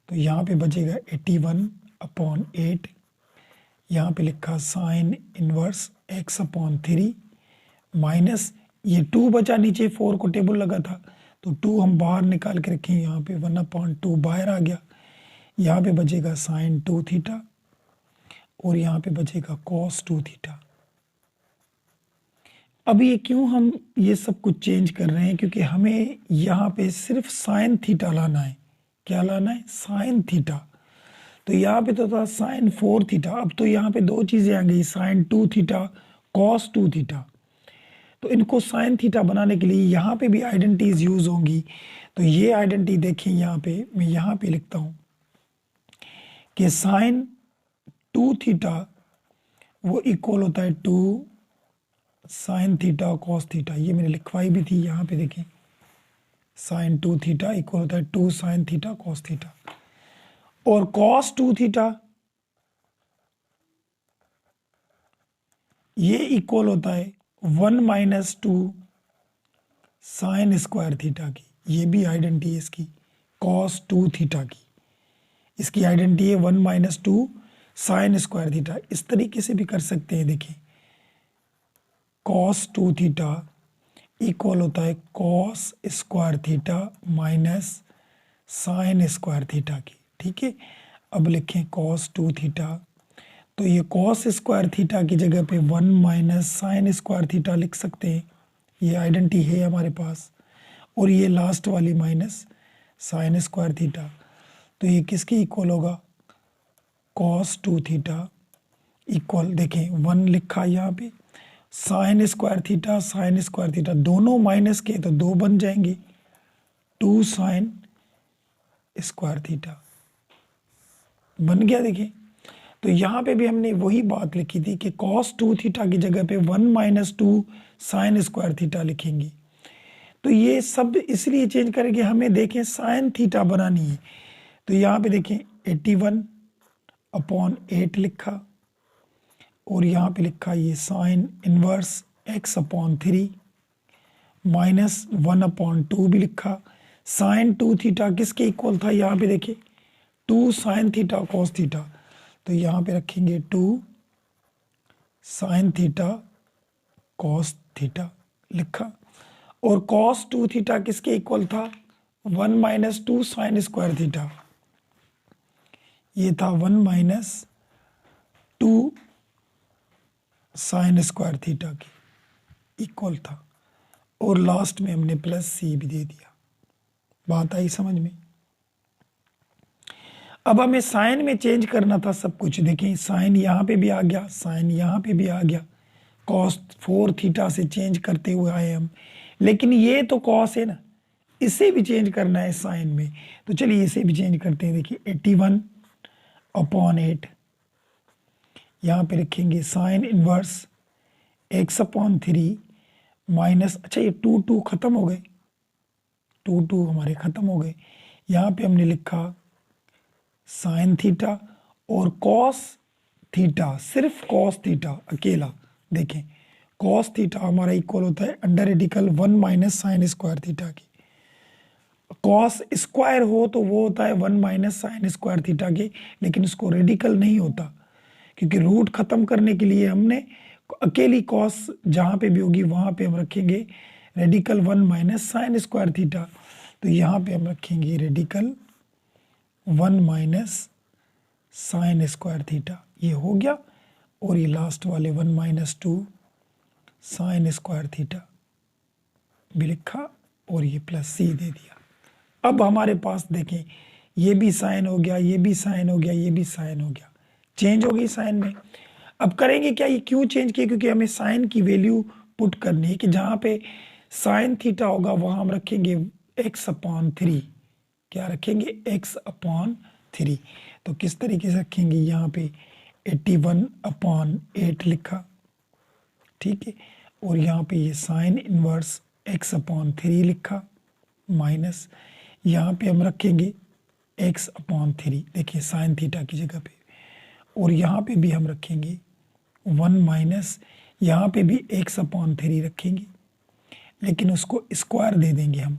तो यहाँ पे बचेगा 81/8, यहाँ पे लिखा साइन इनवर्स x/3 माइनस ये 2 बचा, नीचे 4 को टेबल लगा था तो 2 हम बाहर निकाल के रखें, यहाँ पे 1/2 बाहर आ गया, यहाँ पे बचेगा साइन 2 थीटा और यहाँ पे बचेगा कॉस 2 थीटा। अब ये क्यों हम ये सब कुछ चेंज कर रहे हैं, क्योंकि हमें यहाँ पे सिर्फ साइन थीटा लाना है। क्या लाना है, साइन थीटा। तो यहाँ पे तो था साइन 4 थीटा, अब तो यहाँ पे 2 चीजें आ गई, साइन 2 थीटा कॉस 2 थीटा। तो इनको साइन थीटा बनाने के लिए यहाँ पे भी आइडेंटिटीज यूज होंगी। तो ये आइडेंटिटी देखें, यहाँ पे मैं यहाँ पे लिखता हूँ कि साइन 2 थीटा वो इक्वल होता है 2 साइन थीटा कॉस थीटा, ये मैंने लिखवाई भी थी, यहाँ पे देखें साइन 2 थीटा इक्वल होता है 2 साइन थीटा कॉस थीटा, और कॉस 2 थीटा ये इक्वल होता है 1 माइनस 2 साइन स्क्वायर थीटा की। ये भी आइडेंटिटी है इसकी, कॉस 2 थीटा की। इसकी आइडेंटिटी है 1 माइनस 2 साइन स्क्वायर थीटा। इस तरीके से भी कर सकते हैं, देखिए कॉस 2 थीटा इक्वल होता है cos square theta minus sine square theta की। ठीक है, अब लिखें कॉस 2 थीटा, तो ये कॉस स्क्वायर थीटा की जगह पे 1 माइनस साइन स्क्वायर थीटा लिख सकते हैं। ये आइडेंटिटी है हमारे पास, और ये लास्ट वाली माइनस साइन स्क्वायर थीटा, तो ये किसके इक्वल होगा, कॉस 2 थीटा इक्वल, देखें 1 लिखा यहाँ पे, साइन स्क्वायर थीटा दोनों माइनस के तो 2 बन जाएंगे, 2 साइन स्क्वायर थीटा बन गया। देखिए, तो यहाँ पे भी हमने वही बात लिखी थी कि कॉस 2 थीटा की जगह पे 1 माइनस 2 साइन स्क्वायर थीटा लिखेंगे। तो ये सब इसलिए चेंज करेंगे, हमें देखें साइन थीटा बनानी है। तो यहाँ पे देखें 81/8 लिखा, और यहाँ पे लिखा ये साइन इनवर्स x/3 माइनस 1/2 भी लिखा। साइन 2 थीटा किसके इक्वल था, यहाँ पे देखिए 2 साइन थीटा कॉस थीटा, तो यहाँ पे रखेंगे 2 साइन थीटा कॉस थीटा लिखा। और कॉस 2 थीटा किसके इक्वल था, 1 माइनस 2 साइन स्क्वायर थीटा, ये था 1 माइनस 2 साइन स्क्वायर थीटा की इक्वल था, और लास्ट में हमने प्लस सी भी दे दिया। बात आई समझ में। अब हमें साइन में चेंज करना था सब कुछ। देखें साइन यहाँ पे भी आ गया, साइन यहाँ पे भी आ गया, कॉस 4 थीटा से चेंज करते हुए आए हम, लेकिन ये तो कॉस है ना, इसे भी चेंज करना है साइन में। तो चलिए इसे भी चेंज करते हैं। देखिए 81/8 यहाँ पे रखेंगे साइन इनवर्स x/3 माइनस, अच्छा ये 2 खत्म हो गए, 2 हमारे खत्म हो गए। यहाँ पे हमने लिखा साइन थीटा और कॉस थीटा, सिर्फ कॉस थीटा अकेला। देखें कॉस थीटा हमारा इक्वल होता है under radical 1 minus sine square theta की। कॉस स्क्वायर हो तो वो होता है 1 माइनस साइन स्क्वायर थीटा की, लेकिन उसको रेडिकल नहीं होता, क्योंकि रूट खत्म करने के लिए हमने अकेली कॉस जहाँ पे भी होगी वहाँ पे हम रखेंगे radical 1 minus sine square theta. तो यहाँ पे हम रखेंगे radical 1 minus sine square theta, ये हो गया। और ये लास्ट वाले 1 माइनस 2 साइन स्क्वायर थीटा भी लिखा, और ये प्लस सी दे दिया। अब हमारे पास देखें ये भी साइन हो गया, ये भी साइन हो गया, ये भी साइन हो गया, चेंज हो गई साइन में। अब करेंगे क्या, ये क्यों चेंज किया, क्योंकि हमें साइन की वैल्यू पुट करनी है कि जहाँ पे साइन थीटा होगा वहाँ हम रखेंगे x/3। क्या रखेंगे, x/3। तो किस तरीके से रखेंगे, यहाँ पे 81/8 लिखा, ठीक है, और यहाँ पे ये साइन इनवर्स x/3 लिखा, माइनस यहाँ पे हम रखेंगे x/3, देखिए साइन थीटा की जगह पे, और यहाँ पे भी हम रखेंगे 1 माइनस, यहाँ पे भी x/3 रखेंगे, लेकिन उसको स्क्वायर दे देंगे हम,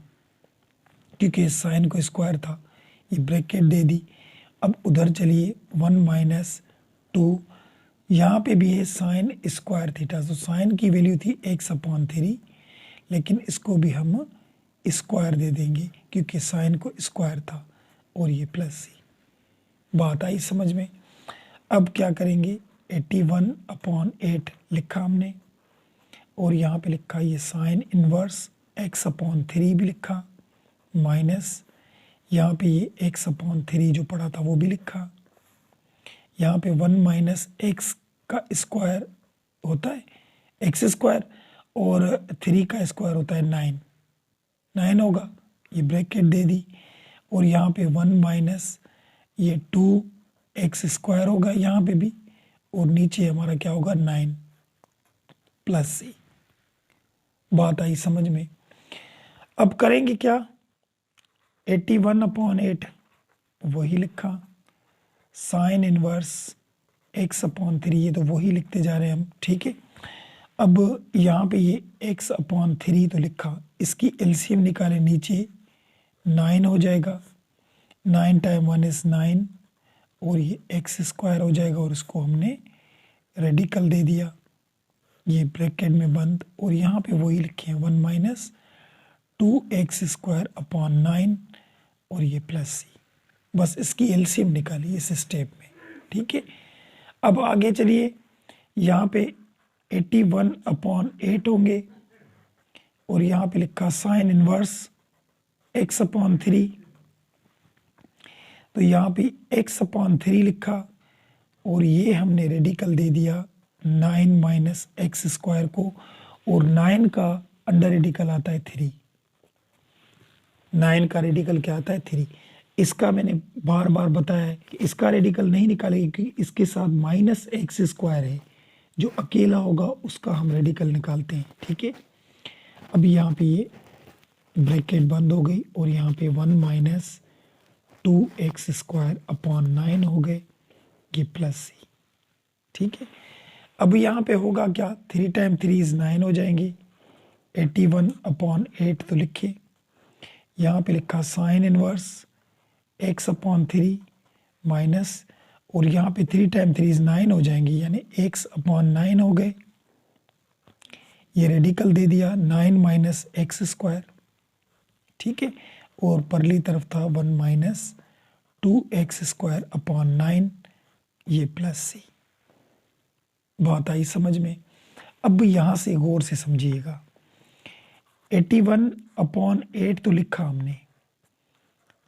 क्योंकि साइन को स्क्वायर था, ये ब्रैकेट दे दी। अब उधर चलिए 1 माइनस 2, यहाँ पे भी है साइन स्क्वायर थीटा, तो साइन की वैल्यू थी x/3, लेकिन इसको भी हम स्क्वायर दे देंगे क्योंकि साइन को स्क्वायर था, और ये प्लस सी। बात आई समझ में। अब क्या करेंगे, 81/8 लिखा हमने, और यहाँ पे लिखा ये साइन इनवर्स x/3 भी लिखा, माइनस यहाँ पे ये x/3 जो पड़ा था वो भी लिखा। यहाँ पे 1 माइनस x का स्क्वायर होता है x स्क्वायर, और 3 का स्क्वायर होता है 9 होगा, ये ब्रैकेट दे दी। और यहाँ पे 1 माइनस ये 2x स्क्वायर होगा यहाँ पे भी, और नीचे हमारा क्या होगा 9 प्लस सी। बात आई समझ में। अब करेंगे क्या, 81/8 वही लिखा, साइन इनवर्स x/3 ये तो वही लिखते जा रहे हैं हम, ठीक है। अब यहाँ पे ये x/3 तो लिखा, इसकी एलसीएम निकाले नीचे 9 हो जाएगा, 9 टाइम 1 इज 9 और ये x² हो जाएगा और इसको हमने रेडिकल दे दिया, ये ब्रैकेट में बंद, और यहाँ पे वही लिखे हैं 1 माइनस 2x²/9 और ये प्लस c, बस इसकी एलसीएम निकाली इस स्टेप में, ठीक है। अब आगे चलिए, यहाँ पे 81/8 होंगे और यहाँ पे लिखा साइन इनवर्स x/3, तो यहाँ पे x/3 लिखा और ये हमने रेडिकल दे दिया 9 माइनस x² को, और 9 का अंडर रेडिकल आता है 3, 9 का रेडिकल क्या आता है 3। इसका मैंने बार बार बताया है कि इसका रेडिकल नहीं निकालेंगे क्योंकि इसके साथ माइनस x² है, जो अकेला होगा उसका हम रेडिकल निकालते हैं, ठीक है। अब यहाँ पे ये ब्रैकेट बंद हो गई और यहाँ पे 1 माइनस 2x²/9 हो गए, ये प्लस c, ठीक है। अब यहाँ पे होगा क्या, 3 टाइम 3 इज 9 हो जाएंगे, 81/8 तो लिखे, यहाँ पे लिखा साइन इनवर्स x/3 माइनस, और यहाँ पे 3 टाइम 3 इज 9 हो जाएंगे, यानी x/9 हो गए, ये रेडिकल दे दिया 9 माइनस x², ठीक है, और परली तरफ था 1 माइनस 2x²/9, ये प्लस c। बात आई समझ में। अब यहाँ से गौर से समझिएगा, 81/8 तो लिखा हमने,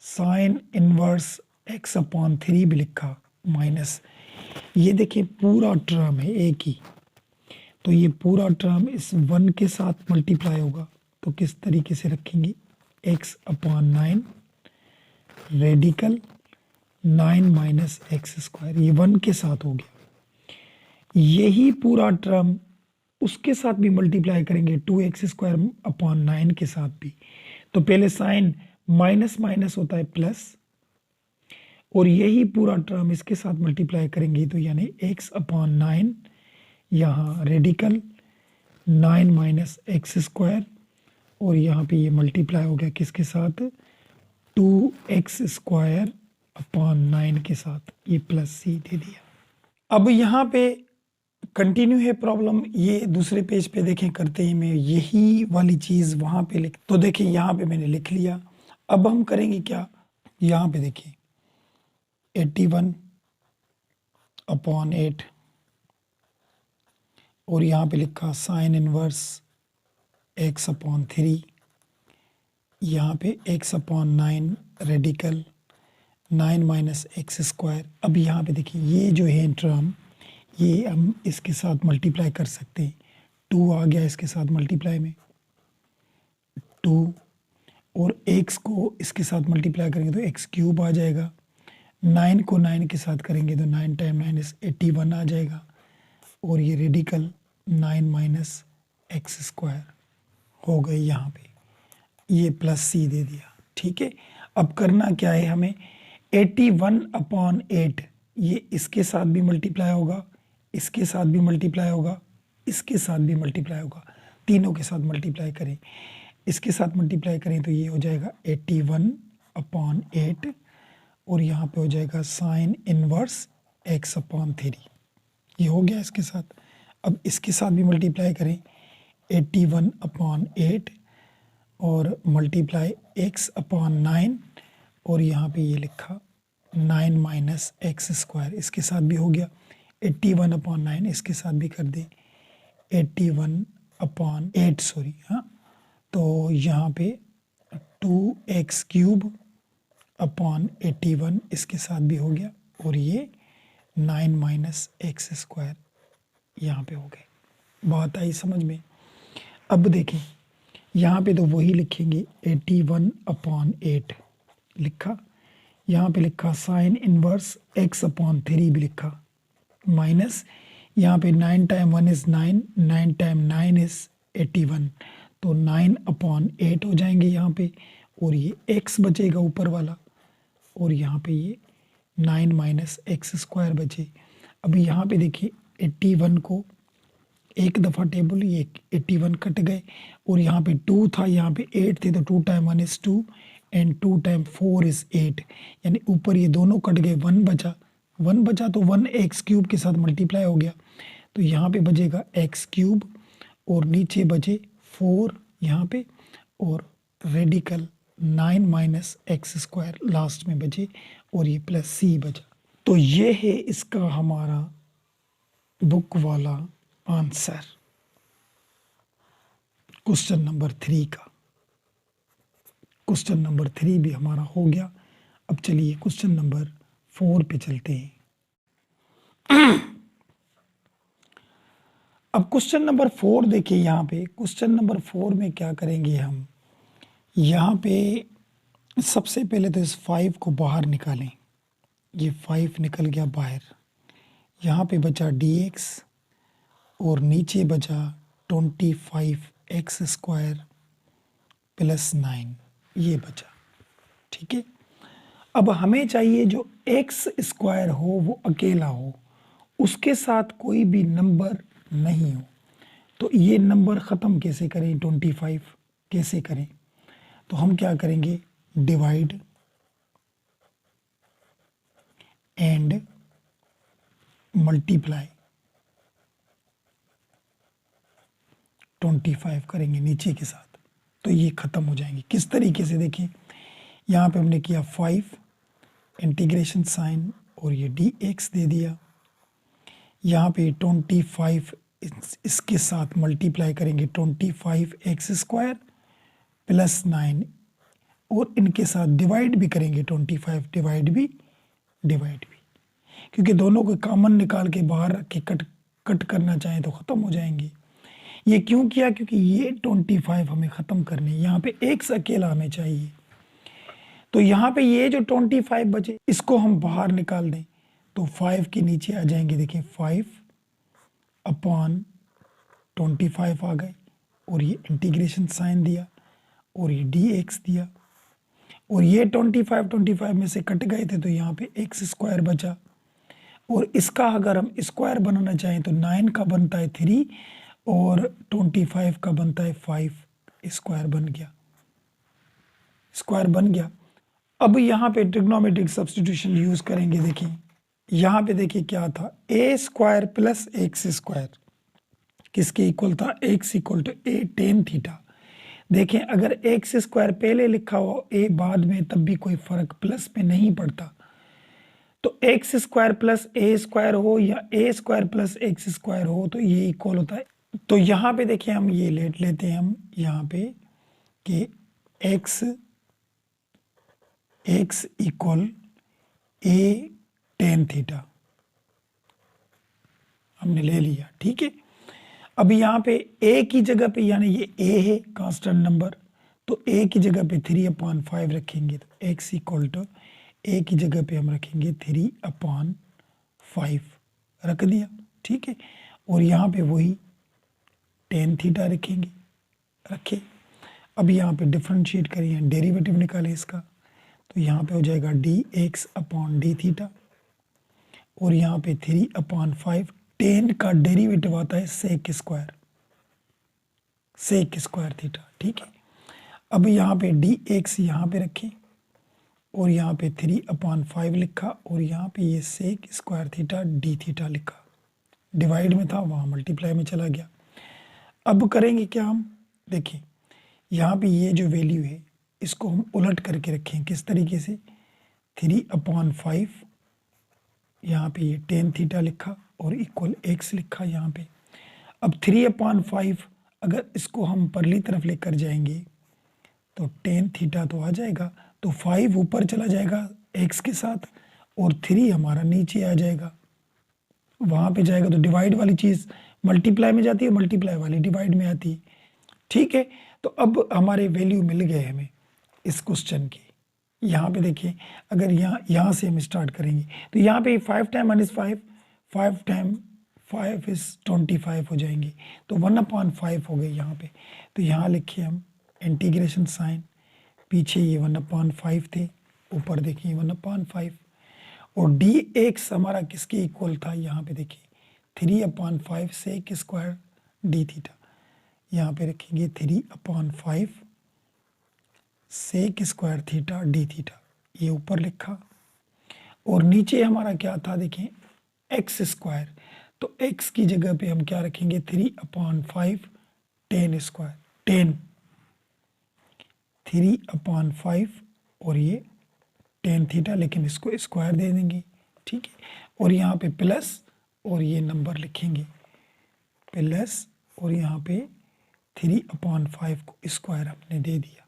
साइन इनवर्स x/3 भी लिखा, माइनस ये देखिए पूरा टर्म है एक ही, तो ये पूरा टर्म इस 1 के साथ मल्टीप्लाई होगा, तो किस तरीके से रखेंगे, x/9 रेडिकल 9 माइनस x², ये 1 के साथ हो गया, यही पूरा टर्म उसके साथ भी मल्टीप्लाई करेंगे 2x²/9 के साथ भी, तो पहले साइन माइनस माइनस होता है प्लस, और यही पूरा टर्म इसके साथ मल्टीप्लाई करेंगे, तो यानी x/9 यहाँ रेडिकल 9 माइनस x², और यहाँ पे ये मल्टीप्लाई हो गया किसके साथ, 2x²/9 के साथ, ये प्लस c दे दिया। अब यहाँ पे कंटिन्यू है प्रॉब्लम, ये दूसरे पेज पे देखें करते ही मैं यही वाली चीज़ वहाँ पे लिख, तो देखिए यहाँ पे मैंने लिख लिया। अब हम करेंगे क्या, यहाँ पे देखिए 81/8 और यहाँ पे लिखा साइन इनवर्स x/3, यहाँ पे x/9 रेडिकल 9 माइनस x²। अब यहाँ पे देखिए ये जो है टर्म, ये हम इसके साथ मल्टीप्लाई कर सकते हैं, 2 आ गया इसके साथ मल्टीप्लाई में 2, और x को इसके साथ मल्टीप्लाई करेंगे तो x³ आ जाएगा, 9 को 9 के साथ करेंगे तो 9 टाइम 9 इज 81 आ जाएगा, और ये रेडिकल 9 माइनस x² हो गई, यहाँ पे ये प्लस c दे दिया, ठीक है। अब करना क्या है हमें, 81/8 ये इसके साथ भी मल्टीप्लाई होगा, इसके साथ भी मल्टीप्लाई होगा, इसके साथ भी मल्टीप्लाई होगा, तीनों के साथ मल्टीप्लाई करें, इसके साथ मल्टीप्लाई करें तो ये हो जाएगा 81/8, और यहाँ पे हो जाएगा साइन इनवर्स x/3, ये हो गया इसके साथ। अब इसके साथ भी मल्टीप्लाई करें 81/8 और मल्टीप्लाई x/9, और यहाँ पे ये लिखा 9 माइनस x², इसके साथ भी हो गया 81/9, इसके साथ भी कर दें 81/8 सॉरी, हाँ, तो यहाँ पे 2x³/81 इसके साथ भी हो गया, और ये 9 माइनस x² यहाँ पे हो गए। बात आई समझ में। अब देखें यहाँ पे तो वही लिखेंगे 81/8 लिखा, यहाँ पे लिखा साइन इनवर्स x/3 भी लिखा, माइनस यहाँ पे 9 टाइम 1 इज़ 9, 9 टाइम 9 इज़ 81, तो 9/8 हो जाएंगे यहाँ पे, और ये x बचेगा ऊपर वाला, और यहाँ पे ये 9 माइनस एक्स स्क्वायर बचे। अभी यहाँ पे देखिए 81 को एक दफ़ा टेबल, ये 81 कट गए, और यहाँ पे 2 था, यहाँ पे 8 थे, तो 2 time 1 is 2 and 2 time 4 is 8, यानी ऊपर ये दोनों कट गए, 1 बचा, 1 बचा तो 1 एक्स क्यूब के साथ मल्टीप्लाई हो गया, तो यहाँ पे बचेगा एक्स क्यूब, और नीचे बचे 4 यहाँ पे, और radical 9 minus x square last में बचे, और ये प्लस सी बचा। तो ये है इसका हमारा बुक वाला आंसर क्वेश्चन नंबर 3 का। क्वेश्चन नंबर 3 भी हमारा हो गया। अब चलिए क्वेश्चन नंबर 4 पे चलते हैं। अब क्वेश्चन नंबर 4 देखिए, यहाँ पे क्वेश्चन नंबर 4 में क्या करेंगे हम, यहाँ पे सबसे पहले तो इस 5 को बाहर निकालें, ये 5 निकल गया बाहर, यहाँ पे बचा dx और नीचे बचा 25x स्क्वायर प्लस 9, ये बचा, ठीक है। अब हमें चाहिए जो x स्क्वायर हो वो अकेला हो, उसके साथ कोई भी नंबर नहीं हो, तो ये नंबर ख़त्म कैसे करें, 25 कैसे करें, तो हम क्या करेंगे, डिवाइड एंड मल्टीप्लाई 25 करेंगे नीचे के साथ, तो ये ख़त्म हो जाएंगे। किस तरीके से, देखिए यहाँ पे हमने किया 5 इंटीग्रेशन साइन और ये dx दे दिया, यहाँ पे 25 इसके साथ मल्टीप्लाई करेंगे 25x स्क्वायर प्लस 9, और इनके साथ डिवाइड भी करेंगे 25 डिवाइड भी, क्योंकि दोनों को कॉमन निकाल के बाहर रख के कट करना चाहें तो ख़त्म हो जाएंगे। ये क्यों किया, क्योंकि ये 25 हमें ख़त्म करने, यहाँ पे x अकेला हमें चाहिए, तो यहाँ पे ये जो 25 बचे इसको हम बाहर निकाल दें, तो 5 के नीचे आ जाएंगे, देखिए 5 अपॉन 25 आ गए, और ये इंटीग्रेशन साइन दिया, और ये dx दिया, और ये 25 में से कट गए थे, तो यहाँ पे एक्स स्क्वायर बचा, और इसका अगर हम स्क्वायर बनाना चाहें तो 9 का बनता है 3 और 25 का बनता है 5, स्क्वायर बन गया। अब यहाँ पे ट्रिग्नोमेट्रिक सब्स्टिट्यूशन यूज करेंगे। देखिए यहाँ पे देखिए क्या था, a square plus x square किसके इक्वल था, x equal to a tan theta. देखें अगर एक्स स्क्वायर पहले लिखा हो ए बाद में, तब भी कोई फर्क प्लस में नहीं पड़ता, तो एक्स स्क्वायर प्लस ए स्क्वायर हो या ए स्क्वायर प्लस एक्स स्क्वायर हो तो ये इक्वल होता है। तो यहाँ पे देखिए हम ये लेते हैं हम यहाँ पे कि x equal a tan theta हमने ले लिया, ठीक है। अब यहाँ पे a की जगह पे, यानी ये a है कांस्टेंट नंबर, तो a की जगह पे 3/5 रखेंगे, तो x इक्वल टू a की जगह पे हम रखेंगे 3/5 रख दिया, ठीक है। और यहाँ पे वही टेन थीटा रखे। अब यहाँ पे डिफ्रेंशिएट करिए, डेरिवेटिव निकालें इसका, तो यहाँ पे हो जाएगा dx अपॉन डी थीटा, और यहाँ पे 3/5, टेन का डेरिवेटिव आता है सेक स्क्वायर थीटा, ठीक है। अब यहाँ पे dx यहाँ पे रखें, और यहाँ पे 3/5 लिखा, और यहाँ पे ये sec square theta d theta लिखा, डिवाइड में था वहाँ मल्टीप्लाई में चला गया। अब करेंगे क्या हम, देखिए यहाँ पे ये जो वैल्यू है इसको हम उलट करके रखें, किस तरीके से, 3/5 यहाँ पे ये टेन थीटा लिखा और इक्वल x लिखा यहाँ पे। अब 3/5 अगर इसको हम परली तरफ लेकर जाएंगे तो टेन थीटा तो आ जाएगा, तो 5 ऊपर चला जाएगा x के साथ, और 3 हमारा नीचे आ जाएगा, वहाँ पे जाएगा तो डिवाइड वाली चीज़ मल्टीप्लाई में जाती है, मल्टीप्लाई वाली डिवाइड में आती है, ठीक है। तो अब हमारे वैल्यू मिल गए हमें इस क्वेश्चन की। यहाँ पे देखिए अगर यहाँ से हम स्टार्ट करेंगे तो यहाँ पे 5 टाइम -5, 5 टाइम 5 इज 25 हो जाएंगी, तो 1/5 हो गई यहाँ पे। तो यहाँ लिखिए हम इंटीग्रेशन साइन पीछे ये 1/5 थे, ऊपर देखिए 1/5, और डी एक्स हमारा किसके इक्वल था, यहाँ पे देखिए 3/5 सेक स्क्वायर डी थीटा। यहाँ पे रखेंगे 3/5 sec square theta d theta, ये ऊपर लिखा। और नीचे हमारा क्या था देखें, एक्स स्क्वायर, तो एक्स की जगह पे हम क्या रखेंगे 3/5 टेन स्क्वायर, 3/5 और ये टेन थीटा, लेकिन इसको स्क्वायर दे देंगे, ठीक है। और यहाँ पे प्लस और ये नंबर लिखेंगे प्लस, और यहाँ पे 3/5 को स्क्वायर हमने दे दिया।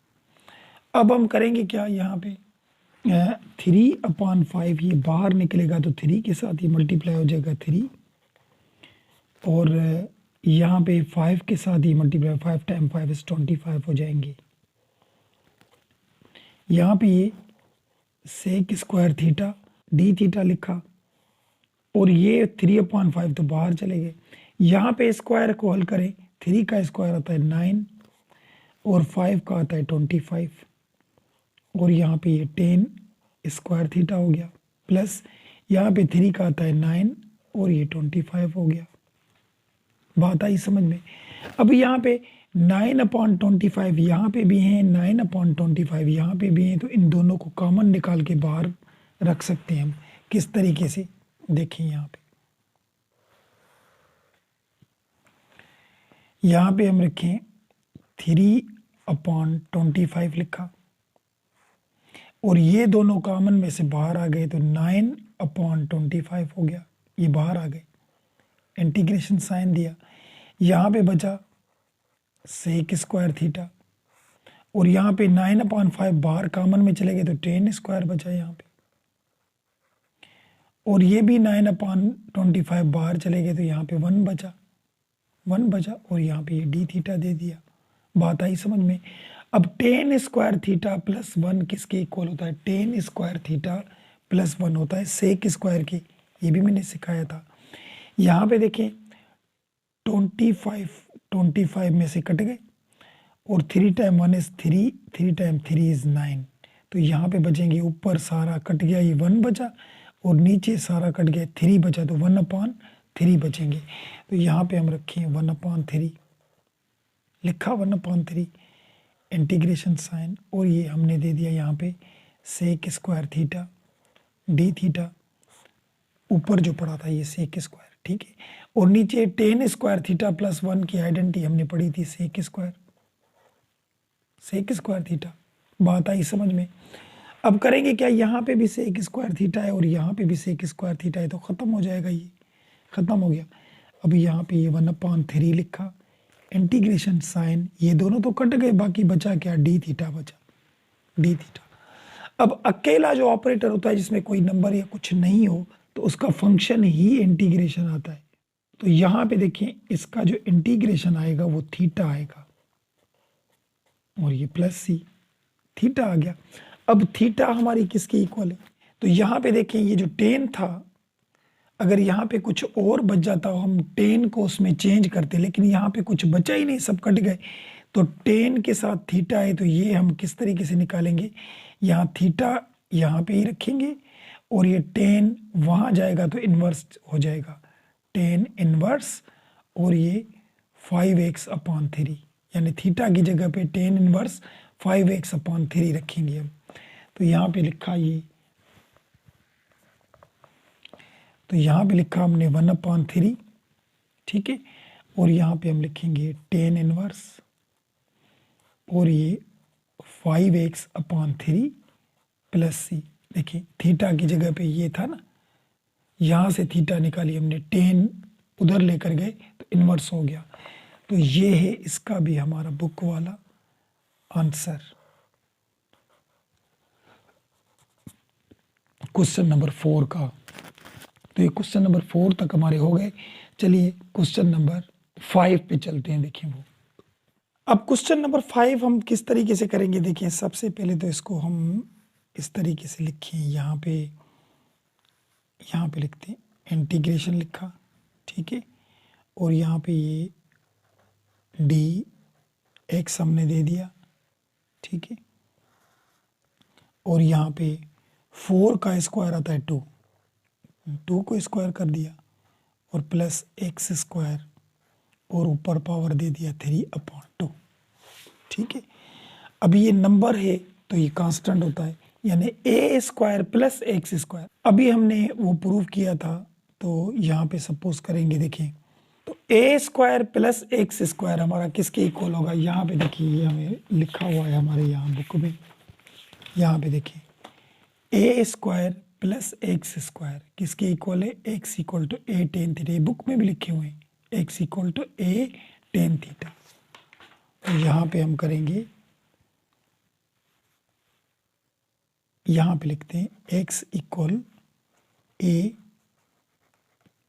अब हम करेंगे क्या, यहाँ पे 3/5 ये बाहर निकलेगा तो 3 के साथ ये मल्टीप्लाई हो जाएगा 3, और यहाँ पे 5 के साथ ही मल्टीप्लाई, 5 टाइम 5 इज 25 हो जाएंगे। यहाँ पे ये sec square theta d theta लिखा, और ये 3/5 तो बाहर चले गए। यहाँ पे स्क्वायर को हल करें, 3 का स्क्वायर आता है 9 और 5 का आता है 25, और यहाँ पे ये 10 स्क्वायर थीटा हो गया, प्लस यहाँ पे 3 का आता है 9 और ये 25 हो गया। बात आई समझ में। अब यहाँ पे 9/25 यहाँ पे भी हैं, 9/25 यहाँ पे भी हैं, तो इन दोनों को कॉमन निकाल के बाहर रख सकते हैं हम। किस तरीके से, देखिए यहाँ पे हम रखें 3/25 लिखा, और ये दोनों कॉमन में से बाहर आ गए तो 9/25 हो गया, ये बाहर आ गए, इंटीग्रेशन साइन दिया। यहाँ पे बचा सेक स्क्वायर थीटा, और यहाँ पे 9/5 बाहर कॉमन में चले गए तो 10 स्क्वायर बचा यहाँ पे, और ये भी 9/25 बाहर चले गए तो यहाँ पे 1 बचा, और यहाँ पे ये डी थीटा दे दिया। बात आई समझ में। अब 10 स्क्वायर थीटा प्लस 1 किसके इक्वल होता है, 10 स्क्वायर थीटा प्लस 1 होता है सेक स्क्वायर के, ये भी मैंने सिखाया था। यहाँ पे देखें 25 में से कट गए, और 3 टाइम 1 इज 3, 3 टाइम 3 इज 9, तो यहाँ पे बचेंगे, ऊपर सारा कट गया ये 1 बचा, और नीचे सारा कट गया 3 बचा, तो 1/3 बचेंगे। तो यहाँ पे हम रखें 1/3 लिखा, 1/3 इंटीग्रेशन साइन, और ये हमने दे दिया यहाँ पे sec square theta d theta, ऊपर जो पड़ा था ये सेक स्क्वायर, ठीक है। और नीचे 10 स्क्वायर थीटा प्लस 1 की आइडेंटिटी हमने पढ़ी थी, सेक स्क्वायर थीटा। बात आई समझ में। अब करेंगे क्या, यहाँ पे भी सेक स्क्वायर थीटा है और यहाँ पे भी सेक स्क्वायर थीटा है, तो खत्म हो जाएगा, ये खत्म हो गया। अभी यहाँ पे ये 1/3 लिखा, इंटीग्रेशन साइन, ये दोनों तो कट गए, बाकी बचा क्या, डी थीटा बचा, डी थीटा। अब अकेला जो ऑपरेटर होता है जिसमें कोई नंबर या कुछ नहीं हो, तो उसका फंक्शन ही इंटीग्रेशन आता है। तो यहाँ पे देखिए इसका जो इंटीग्रेशन आएगा वो थीटा आएगा, और ये प्लस सी थीटा आ गया। अब थीटा हमारी किसके इक्वल है, तो यहाँ पे देखें ये जो 10 था, अगर यहाँ पे कुछ और बच जाता हो, हम 10 को उसमें चेंज करते, लेकिन यहाँ पे कुछ बचा ही नहीं, सब कट गए, तो 10 के साथ थीटा है, तो ये हम किस तरीके से निकालेंगे, यहाँ थीटा यहाँ पे ही रखेंगे, और ये 10 वहाँ जाएगा तो इन्वर्स हो जाएगा, 10 इन्वर्स, और ये 5x/3, यानी थीटा की जगह पे 10 इन्वर्स 5x/3 रखेंगे हम। तो यहाँ पे लिखा ये, तो यहाँ पे लिखा हमने 1/3, ठीक है, और यहाँ पे हम लिखेंगे 10 इनवर्स, और ये 5x/3 प्लस सी। देखिए थीटा की जगह पे ये था ना, यहाँ से थीटा निकाली हमने, 10 उधर लेकर गए तो इन्वर्स हो गया। तो ये है इसका भी हमारा बुक वाला आंसर, क्वेश्चन नंबर 4 का। तो ये क्वेश्चन नंबर 4 तक हमारे हो गए। चलिए क्वेश्चन नंबर 5 पे चलते हैं, देखिए वो। अब क्वेश्चन नंबर 5 हम किस तरीके से करेंगे, देखिए सबसे पहले तो इसको हम इस तरीके से लिखें, यहाँ पे लिखते हैं इंटीग्रेशन लिखा, ठीक है, और यहाँ पे ये डी एक्स हमने दे दिया, ठीक है, और यहाँ पे 4 का स्क्वायर आता है 2, 2 को स्क्वायर कर दिया और प्लस एक्स स्क्वायर और ऊपर पावर दे दिया 3/2। ठीक है, अभी ये नंबर है तो ये कांस्टेंट होता है, यानी ए स्क्वायर प्लस एक्स स्क्वायर। अभी हमने वो प्रूव किया था, तो यहाँ पे सपोज करेंगे, देखें तो ए स्क्वायर प्लस एक्स स्क्वायर हमारा किसके इक्वल होगा। यहाँ पे देखिए, ये हमें लिखा हुआ है हमारे यहाँ बुक में, यहाँ पे देखिए a square plus x square किसके इक्वल है, x equal to a tan theta. Book में भी लिखे हुए हैं x equal to a tan theta. तो यहाँ पे हम करेंगे, यहाँ पे लिखते हैं x equal a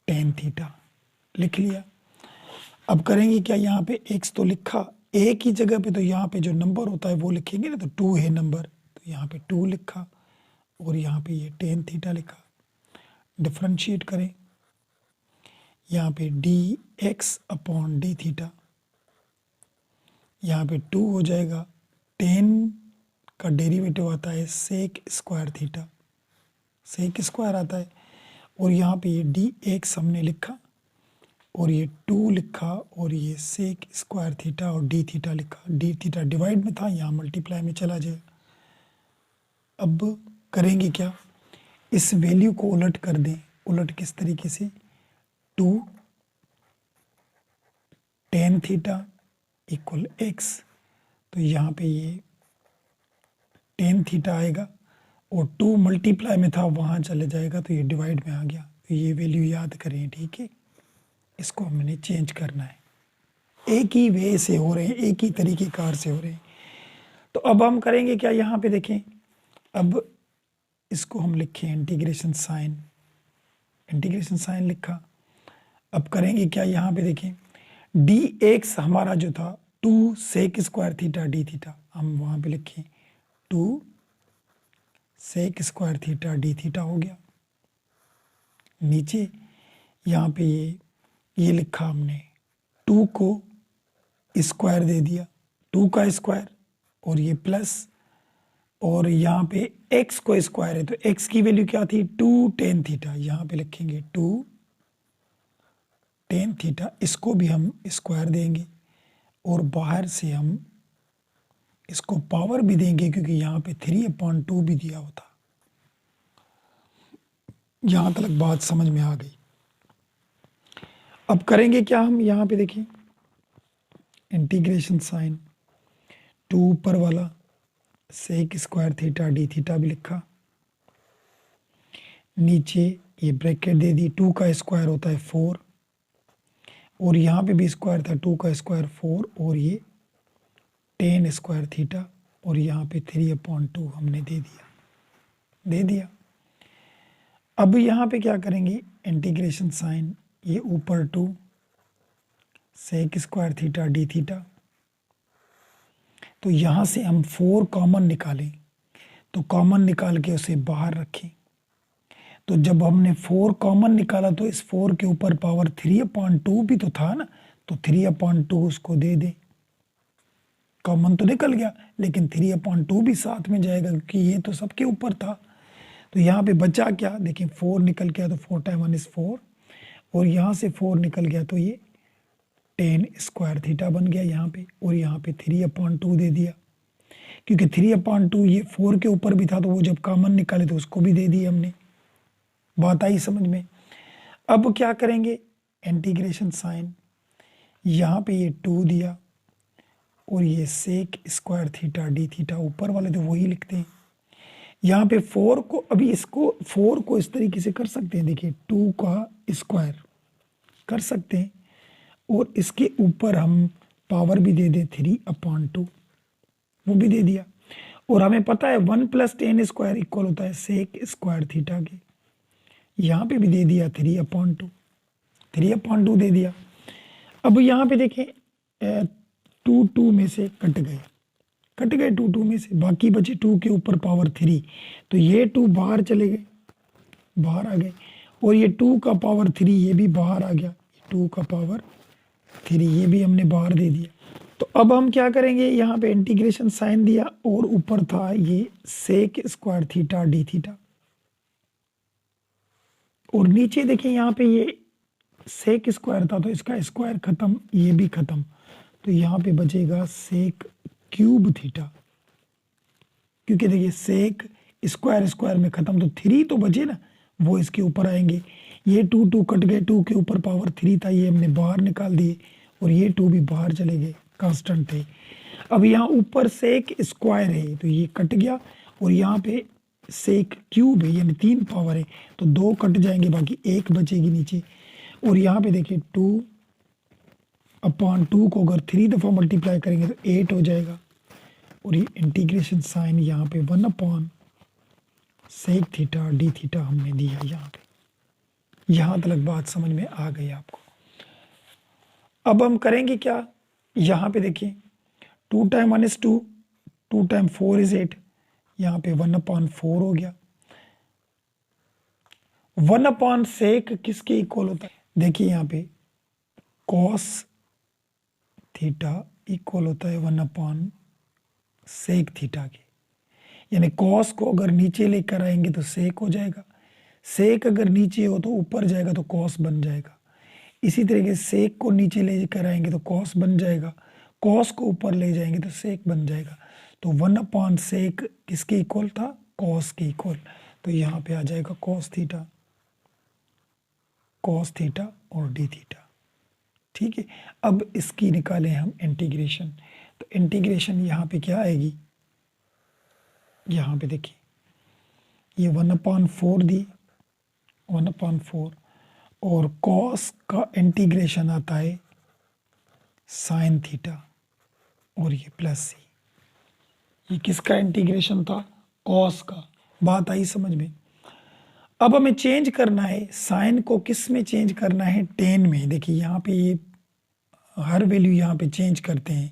tan theta, लिख लिया। अब करेंगे क्या, यहाँ पे एक्स तो लिखा, ए की जगह पे तो यहाँ पे जो नंबर होता है वो लिखेंगे ना, तो 2 है नंबर, तो यहाँ पे 2 लिखा और यहाँ पे ये टेन थीटा लिखा। डिफरेंशिएट करें, यहाँ पे D x upon d theta, यहाँ पे 2 हो जाएगा, 10 का डेरिवेटिव आता है sec square theta, sec square आता है, और यहाँ पे ये डी एक्स हमने लिखा और ये 2 लिखा और ये सेक स्क्वायर थीटा और डी थीटा लिखा। डी थीटा डिवाइड में था, यहाँ मल्टीप्लाई में चला जाएगा। अब करेंगे क्या, इस वैल्यू को उलट कर दें। उलट किस तरीके से, 2 टेन थीटा इक्वल एक्स, तो यहाँ पे ये टेन थीटा आएगा और 2 मल्टीप्लाई में था वहाँ चले जाएगा, तो ये डिवाइड में आ गया। तो ये वैल्यू याद करें, ठीक है, इसको हमने चेंज करना है। एक ही वे से हो रहे हैं, एक ही तरीके कार से हो रहे हैं। तो अब हम करेंगे क्या, यहाँ पे देखें, अब इसको हम लिखें इंटीग्रेशन साइन, इंटीग्रेशन साइन लिखा। अब करेंगे क्या, यहाँ पे देखें डी एक्स हमारा जो था 2 sec square theta d theta, हम वहाँ पे लिखें 2 sec square theta d theta हो गया। नीचे यहाँ पे ये लिखा हमने, 2 को स्क्वायर दे दिया, 2 का स्क्वायर और ये प्लस, और यहाँ पे x को स्क्वायर है तो x की वैल्यू क्या थी, 2 टेन थीटा, यहाँ पे लिखेंगे 2 टेन थीटा। इसको भी हम स्क्वायर देंगे और बाहर से हम इसको पावर भी देंगे, क्योंकि यहाँ पे 3/2 भी दिया होता। यहाँ तक बात समझ में आ गई। अब करेंगे क्या, हम यहाँ पे देखिए इंटीग्रेशन साइन, 2 ऊपर वाला sec square theta d theta भी लिखा, नीचे ये ब्रैकेट दे दी, 2 का स्क्वायर होता है 4 और यहाँ पे भी स्क्वायर था, 2 का स्क्वायर 4 और ये 10 स्क्वायर थीटा और यहाँ पे 3/2 हमने दे दिया। अब यहाँ पे क्या करेंगे, इंटीग्रेशन साइन, ये ऊपर 2 sec square theta d theta, तो यहाँ से हम 4 कॉमन निकालें, तो कॉमन निकाल के उसे बाहर रखें। तो जब हमने 4 कॉमन निकाला तो इस 4 के ऊपर पावर 3/2 भी तो था ना, तो 3/2 उसको दे दें। कॉमन तो निकल गया लेकिन 3/2 भी साथ में जाएगा, क्योंकि ये तो सबके ऊपर था। तो यहाँ पे बचा क्या, देखिए 4 निकल गया तो 4 टाइम 1 इज 4 और यहाँ से 4 निकल गया तो ये 10 स्क्वायर थीटा बन गया यहाँ पे, और यहाँ पे 3/2 दे दिया, क्योंकि 3/2 ये 4 के ऊपर भी था, तो वो जब कॉमन निकाले तो उसको भी दे दिया हमने। बात आई समझ में। अब क्या करेंगे, इंटीग्रेशन साइन, यहाँ पे ये 2 दिया और ये sec square theta d theta, ऊपर वाले तो वही लिखते हैं। यहाँ पे 4 को, अभी इसको 4 को इस तरीके से कर सकते हैं, देखिए 2 का स्क्वायर कर सकते हैं और इसके ऊपर हम पावर भी दे दें 3/2, वो भी दे दिया। और हमें पता है 1 + 10 स्क्वायर इक्वल होता है सेक स्क्वायर थीटा के, यहाँ पे भी दे दिया 3/2 दे दिया। अब यहाँ पे देखें 2 में से कट गए 2 में से, बाकी बचे 2 के ऊपर पावर 3, तो ये 2 बाहर चले गए, बाहर आ गए, और ये 2 का पावर 3 ये भी बाहर आ गया, 2 का पावर 3 ये भी हमने बाहर दे दिया। तो अब हम क्या करेंगे, यहाँ पे इंटीग्रेशन साइन दिया और ऊपर था ये sec square theta d theta, और नीचे देखिए यहाँ पे ये सेक स्क्वायर था तो इसका स्क्वायर खत्म, ये भी खत्म, तो यहाँ पे बचेगा सेक क्यूब थीटा, क्योंकि देखिए सेक स्क्वायर स्क्वायर में खत्म तो थ्री तो बचे ना, वो इसके ऊपर आएंगे, ये टू टू कट गए, टू के ऊपर पावर थ्री था ये हमने बाहर निकाल दिए, और ये टू भी बाहर चले गए, कांस्टेंट थे। अब यहाँ ऊपर सेक स्क्वायर है तो ये कट गया, और यहाँ पे सेक क्यूब है यानी तीन पावर है तो दो कट जाएंगे, बाकी एक बचेगी नीचे। और यहाँ पे देखिए टू अपॉन टू को अगर थ्री दफ़ा मल्टीप्लाई करेंगे तो एट हो जाएगा, और ये इंटीग्रेशन साइन यहाँ पे one upon sec theta d theta हमने दिया यहाँ पे। यहाँ तक बात समझ में आ गई आपको। अब हम करेंगे क्या, यहाँ पे देखिए two time one is two, two time four is eight, यहाँ पे वन अपॉन फोर हो गया। वन अपॉन सेक किसके इक्वल होता है, देखिए यहाँ पे कॉस थीटा इक्वल होता है वन अपॉन सेक थीटा के, यानी कॉस को अगर नीचे लेकर आएंगे तो सेक हो जाएगा, सेक अगर नीचे हो तो ऊपर जाएगा तो कॉस बन जाएगा। इसी तरीके से सेक को नीचे लेकर आएंगे तो कॉस बन जाएगा, कॉस को ऊपर ले जाएंगे तो सेक बन जाएगा। तो वन अपॉन सेक किसके इक्वल था, कॉस के इक्वल, तो यहाँ पे आ जाएगा कॉस थीटा और डी थीटा। ठीक है, अब इसकी निकालें हम इंटीग्रेशन, तो इंटीग्रेशन यहाँ पे क्या आएगी, यहाँ पे देखिए ये वन अपॉन फोर दी, वन अपॉन फोर, और कॉस का इंटीग्रेशन आता है साइन थीटा, और ये प्लस सी, ये किसका इंटीग्रेशन था, कॉस का। बात आई समझ में। अब हमें चेंज करना है साइन को, किस में चेंज करना है, टेन में। देखिए यहाँ पे ये हर वैल्यू यहाँ पे चेंज करते हैं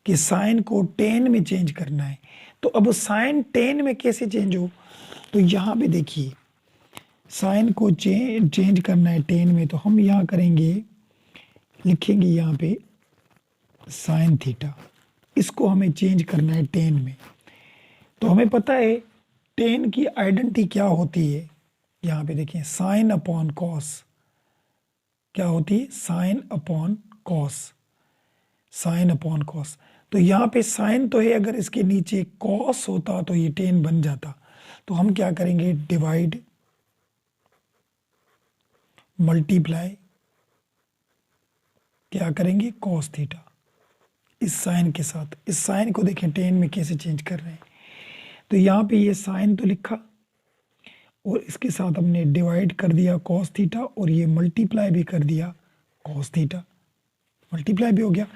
कि साइन को टेन में चेंज करना है। तो अब साइन टेन में कैसे चेंज हो, तो यहाँ पे देखिए साइन को चेंज करना है टेन में, तो हम यहाँ करेंगे, लिखेंगे यहाँ पे साइन थीटा, इसको हमें चेंज करना है टेन में। तो हमें पता है टेन की आइडेंटिटी क्या होती है, यहाँ पे देखिए साइन अपॉन कॉस क्या होती है, sine upon cos, sine upon cos. तो यहाँ पे साइन तो है, अगर इसके नीचे कॉस होता तो ये टेन बन जाता। तो हम क्या करेंगे, डिवाइड मल्टीप्लाई क्या करेंगे, कॉस थीटा इस साइन के साथ। इस साइन को देखें टेन में कैसे चेंज कर रहे हैं, तो यहाँ पे ये साइन तो लिखा और इसके साथ हमने डिवाइड कर दिया कॉस थीटा, और ये मल्टीप्लाई भी कर दिया कॉस थीटा, मल्टीप्लाई भी हो गया।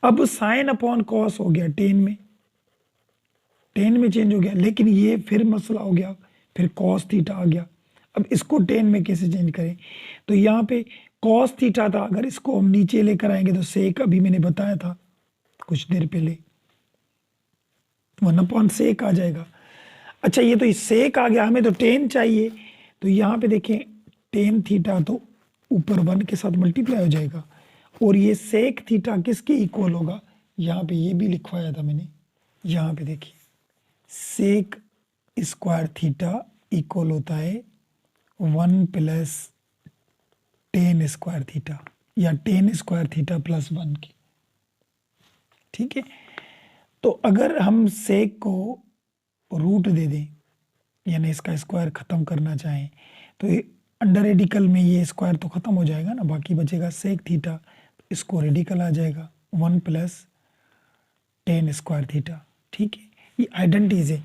अब साइन अपॉन कॉस हो गया टेन में चेंज हो गया, लेकिन ये फिर मसला हो गया, फिर कॉस थीटा आ गया। अब इसको टेन में कैसे चेंज करें, तो यहाँ पे कॉस थीटा था, अगर इसको हम नीचे लेकर आएंगे तो सेक, अभी मैंने बताया था कुछ देर पहले, वन अपॉन सेक आ जाएगा। अच्छा ये तो सेक आ गया, हमें तो टेन चाहिए, तो यहाँ पे देखें टेन थीटा तो ऊपर वन के साथ मल्टीप्लाई हो जाएगा, और ये सेक थीटा किसके इक्वल होगा, यहाँ पे ये भी लिखवाया था मैंने, यहाँ पे देखिए सेक स्क्वायर थीटा इक्वल होता है one plus tan square theta, या tan square theta plus one की। ठीक है, तो अगर हम सेक को रूट दे दें, यानी इसका स्क्वायर खत्म करना चाहें, तो अंडर रेडिकल में ये स्क्वायर तो खत्म हो जाएगा ना, बाकी बचेगा सेक थीटा, इसको रेडिकल आ जाएगा one plus tan square theta. ठीक है, ये आइडेंटिटीज है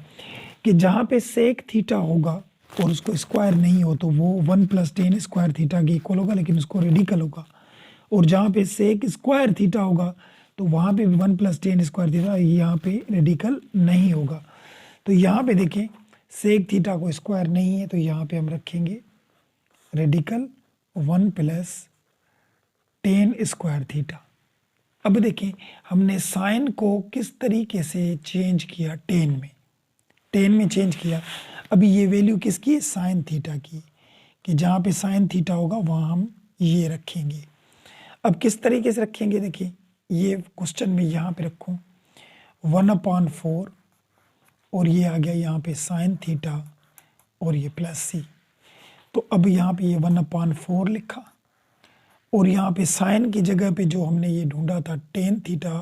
कि जहाँ पे सेक थीटा होगा और उसको स्क्वायर नहीं हो तो वो one plus tan square theta के इक्वल होगा, लेकिन उसको रेडिकल होगा, और जहाँ पे सेक स्क्वायर थीटा होगा तो वहाँ पे भी one plus tan square theta, यहाँ पे रेडिकल नहीं होगा। तो यहाँ पे देखें सेक थीटा को स्क्वायर नहीं है, तो यहाँ पे हम रखेंगे radical one plus tan square theta. अब देखें हमने साइन को किस तरीके से चेंज किया, टेन में चेंज किया। अभी ये वैल्यू किसकी है, साइन थीटा की, कि जहाँ पे साइन थीटा होगा वहाँ हम ये रखेंगे। अब किस तरीके से रखेंगे, देखिए ये क्वेश्चन में यहाँ पे रखूँ 1/4 और ये आ गया यहाँ पे साइन थीटा और ये प्लस सी। तो अब यहाँ पे ये 1/4 लिखा और यहाँ पे साइन की जगह पे जो हमने ये ढूंढा था tan theta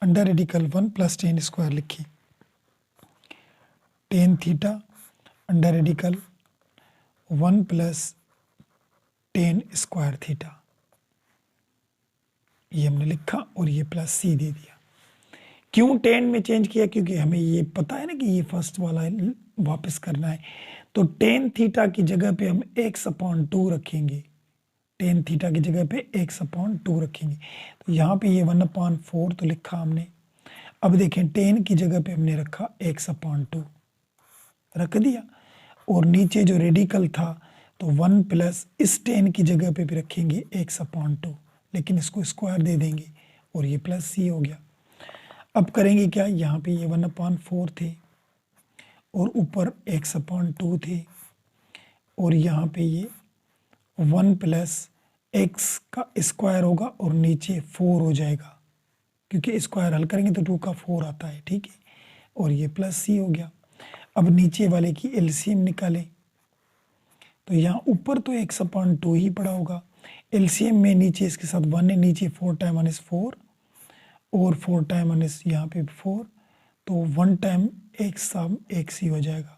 under radical 1 + tan square लिखी। Tan theta under radical 1 + tan square theta ये हमने लिखा और ये प्लस सी दे दिया। क्यों 10 में चेंज किया? क्योंकि हमें ये पता है ना कि ये फर्स्ट वाला वापस करना है। तो टेन थीटा की जगह पे हम x/2 रखेंगे। टेन थीटा की जगह पे x/2 रखेंगे। तो यहाँ पे ये 1/4 तो लिखा हमने। अब देखें टेन की जगह पे हमने रखा x/2 रख दिया और नीचे जो रेडिकल था तो 1 प्लस इस टेन की जगह पे भी रखेंगे x/2, लेकिन इसको स्क्वायर दे देंगे और ये प्लस सी हो गया। अब करेंगे क्या, यहाँ पे ये 1/4 थे और ऊपर x/2 थे और यहाँ पे ये 1 प्लस x का स्क्वायर होगा और नीचे 4 हो जाएगा, क्योंकि स्क्वायर हल करेंगे तो 2 का 4 आता है, ठीक है। और ये प्लस सी हो गया। अब नीचे वाले की एलसीएम निकालें तो यहाँ ऊपर तो x/2 ही पड़ा होगा। एलसीएम में नीचे इसके साथ 1 है, नीचे 4 टाइम 1 इज 4 और 4 टाइम 1 इज यहाँ पे 4, तो 1 टाइम x सब x ही हो जाएगा,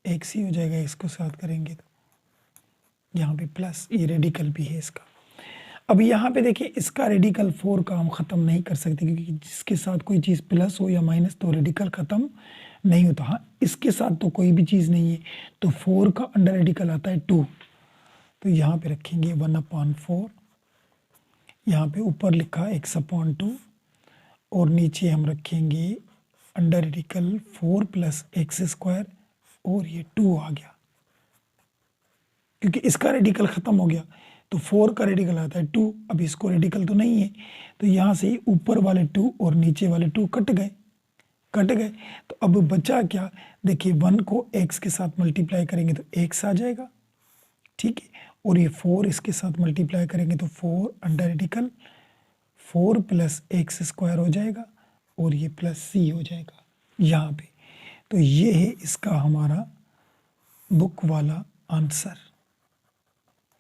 x ही हो जाएगा। इसको साथ करेंगे तो यहाँ पे प्लस, ये रेडिकल भी है इसका। अब यहाँ पे देखिए इसका रेडिकल 4 का हम ख़त्म नहीं कर सकते, क्योंकि जिसके साथ कोई चीज़ प्लस हो या माइनस तो रेडिकल ख़त्म नहीं होता। हाँ, इसके साथ तो कोई भी चीज़ नहीं है, तो 4 का अंडर रेडिकल आता है 2। तो यहाँ पे रखेंगे 1/4, यहाँ पे ऊपर लिखा x/2 और नीचे हम रखेंगे अंडर रेडिकल 4 + x² और ये 2 आ गया, क्योंकि इसका रेडिकल ख़त्म हो गया। तो 4 का रेडिकल आता है 2। अब इसको रेडिकल तो नहीं है, तो यहाँ से ऊपर वाले 2 और नीचे वाले 2 कट गए। तो अब बचा क्या, देखिए 1 को x के साथ मल्टीप्लाई करेंगे तो x आ जाएगा, ठीक है। और ये 4 इसके साथ मल्टीप्लाई करेंगे तो 4 अंडर रेडिकल 4 + x² हो जाएगा और ये प्लस सी हो जाएगा यहाँ पे। तो ये है इसका हमारा बुक वाला आंसर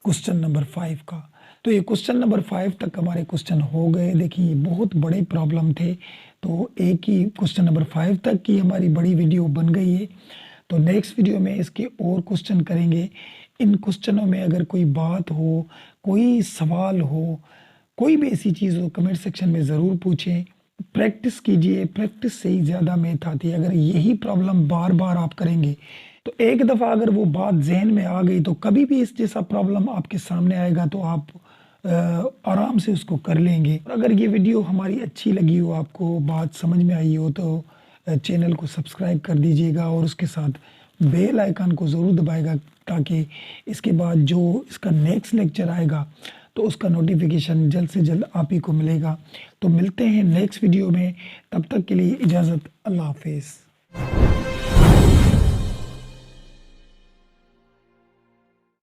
क्वेश्चन नंबर 5 का। तो ये क्वेश्चन नंबर 5 तक हमारे क्वेश्चन हो गए। देखिए ये बहुत बड़े प्रॉब्लम थे, तो एक ही क्वेश्चन नंबर 5 तक की हमारी बड़ी वीडियो बन गई है। तो नेक्स्ट वीडियो में इसके और क्वेश्चन करेंगे। इन क्वेश्चनों में अगर कोई बात हो, कोई सवाल हो, कोई भी ऐसी चीज़ हो, कमेंट सेक्शन में ज़रूर पूछें। प्रैक्टिस कीजिए, प्रैक्टिस से ही ज़्यादा मैथ आती है। अगर यही प्रॉब्लम बार बार आप करेंगे तो एक दफ़ा अगर वो बात जहन में आ गई तो कभी भी इस जैसा प्रॉब्लम आपके सामने आएगा तो आप आराम से उसको कर लेंगे। और अगर ये वीडियो हमारी अच्छी लगी हो, आपको बात समझ में आई हो, तो चैनल को सब्सक्राइब कर दीजिएगा और उसके साथ बेल आइकन को ज़रूर दबाएगा, ताकि इसके बाद जो इसका नेक्स्ट लेक्चर आएगा तो उसका नोटिफिकेशन जल्द से जल्द आप ही को मिलेगा। तो मिलते हैं नेक्स्ट वीडियो में, तब तक के लिए इजाज़त, अल्लाह हाफिज़।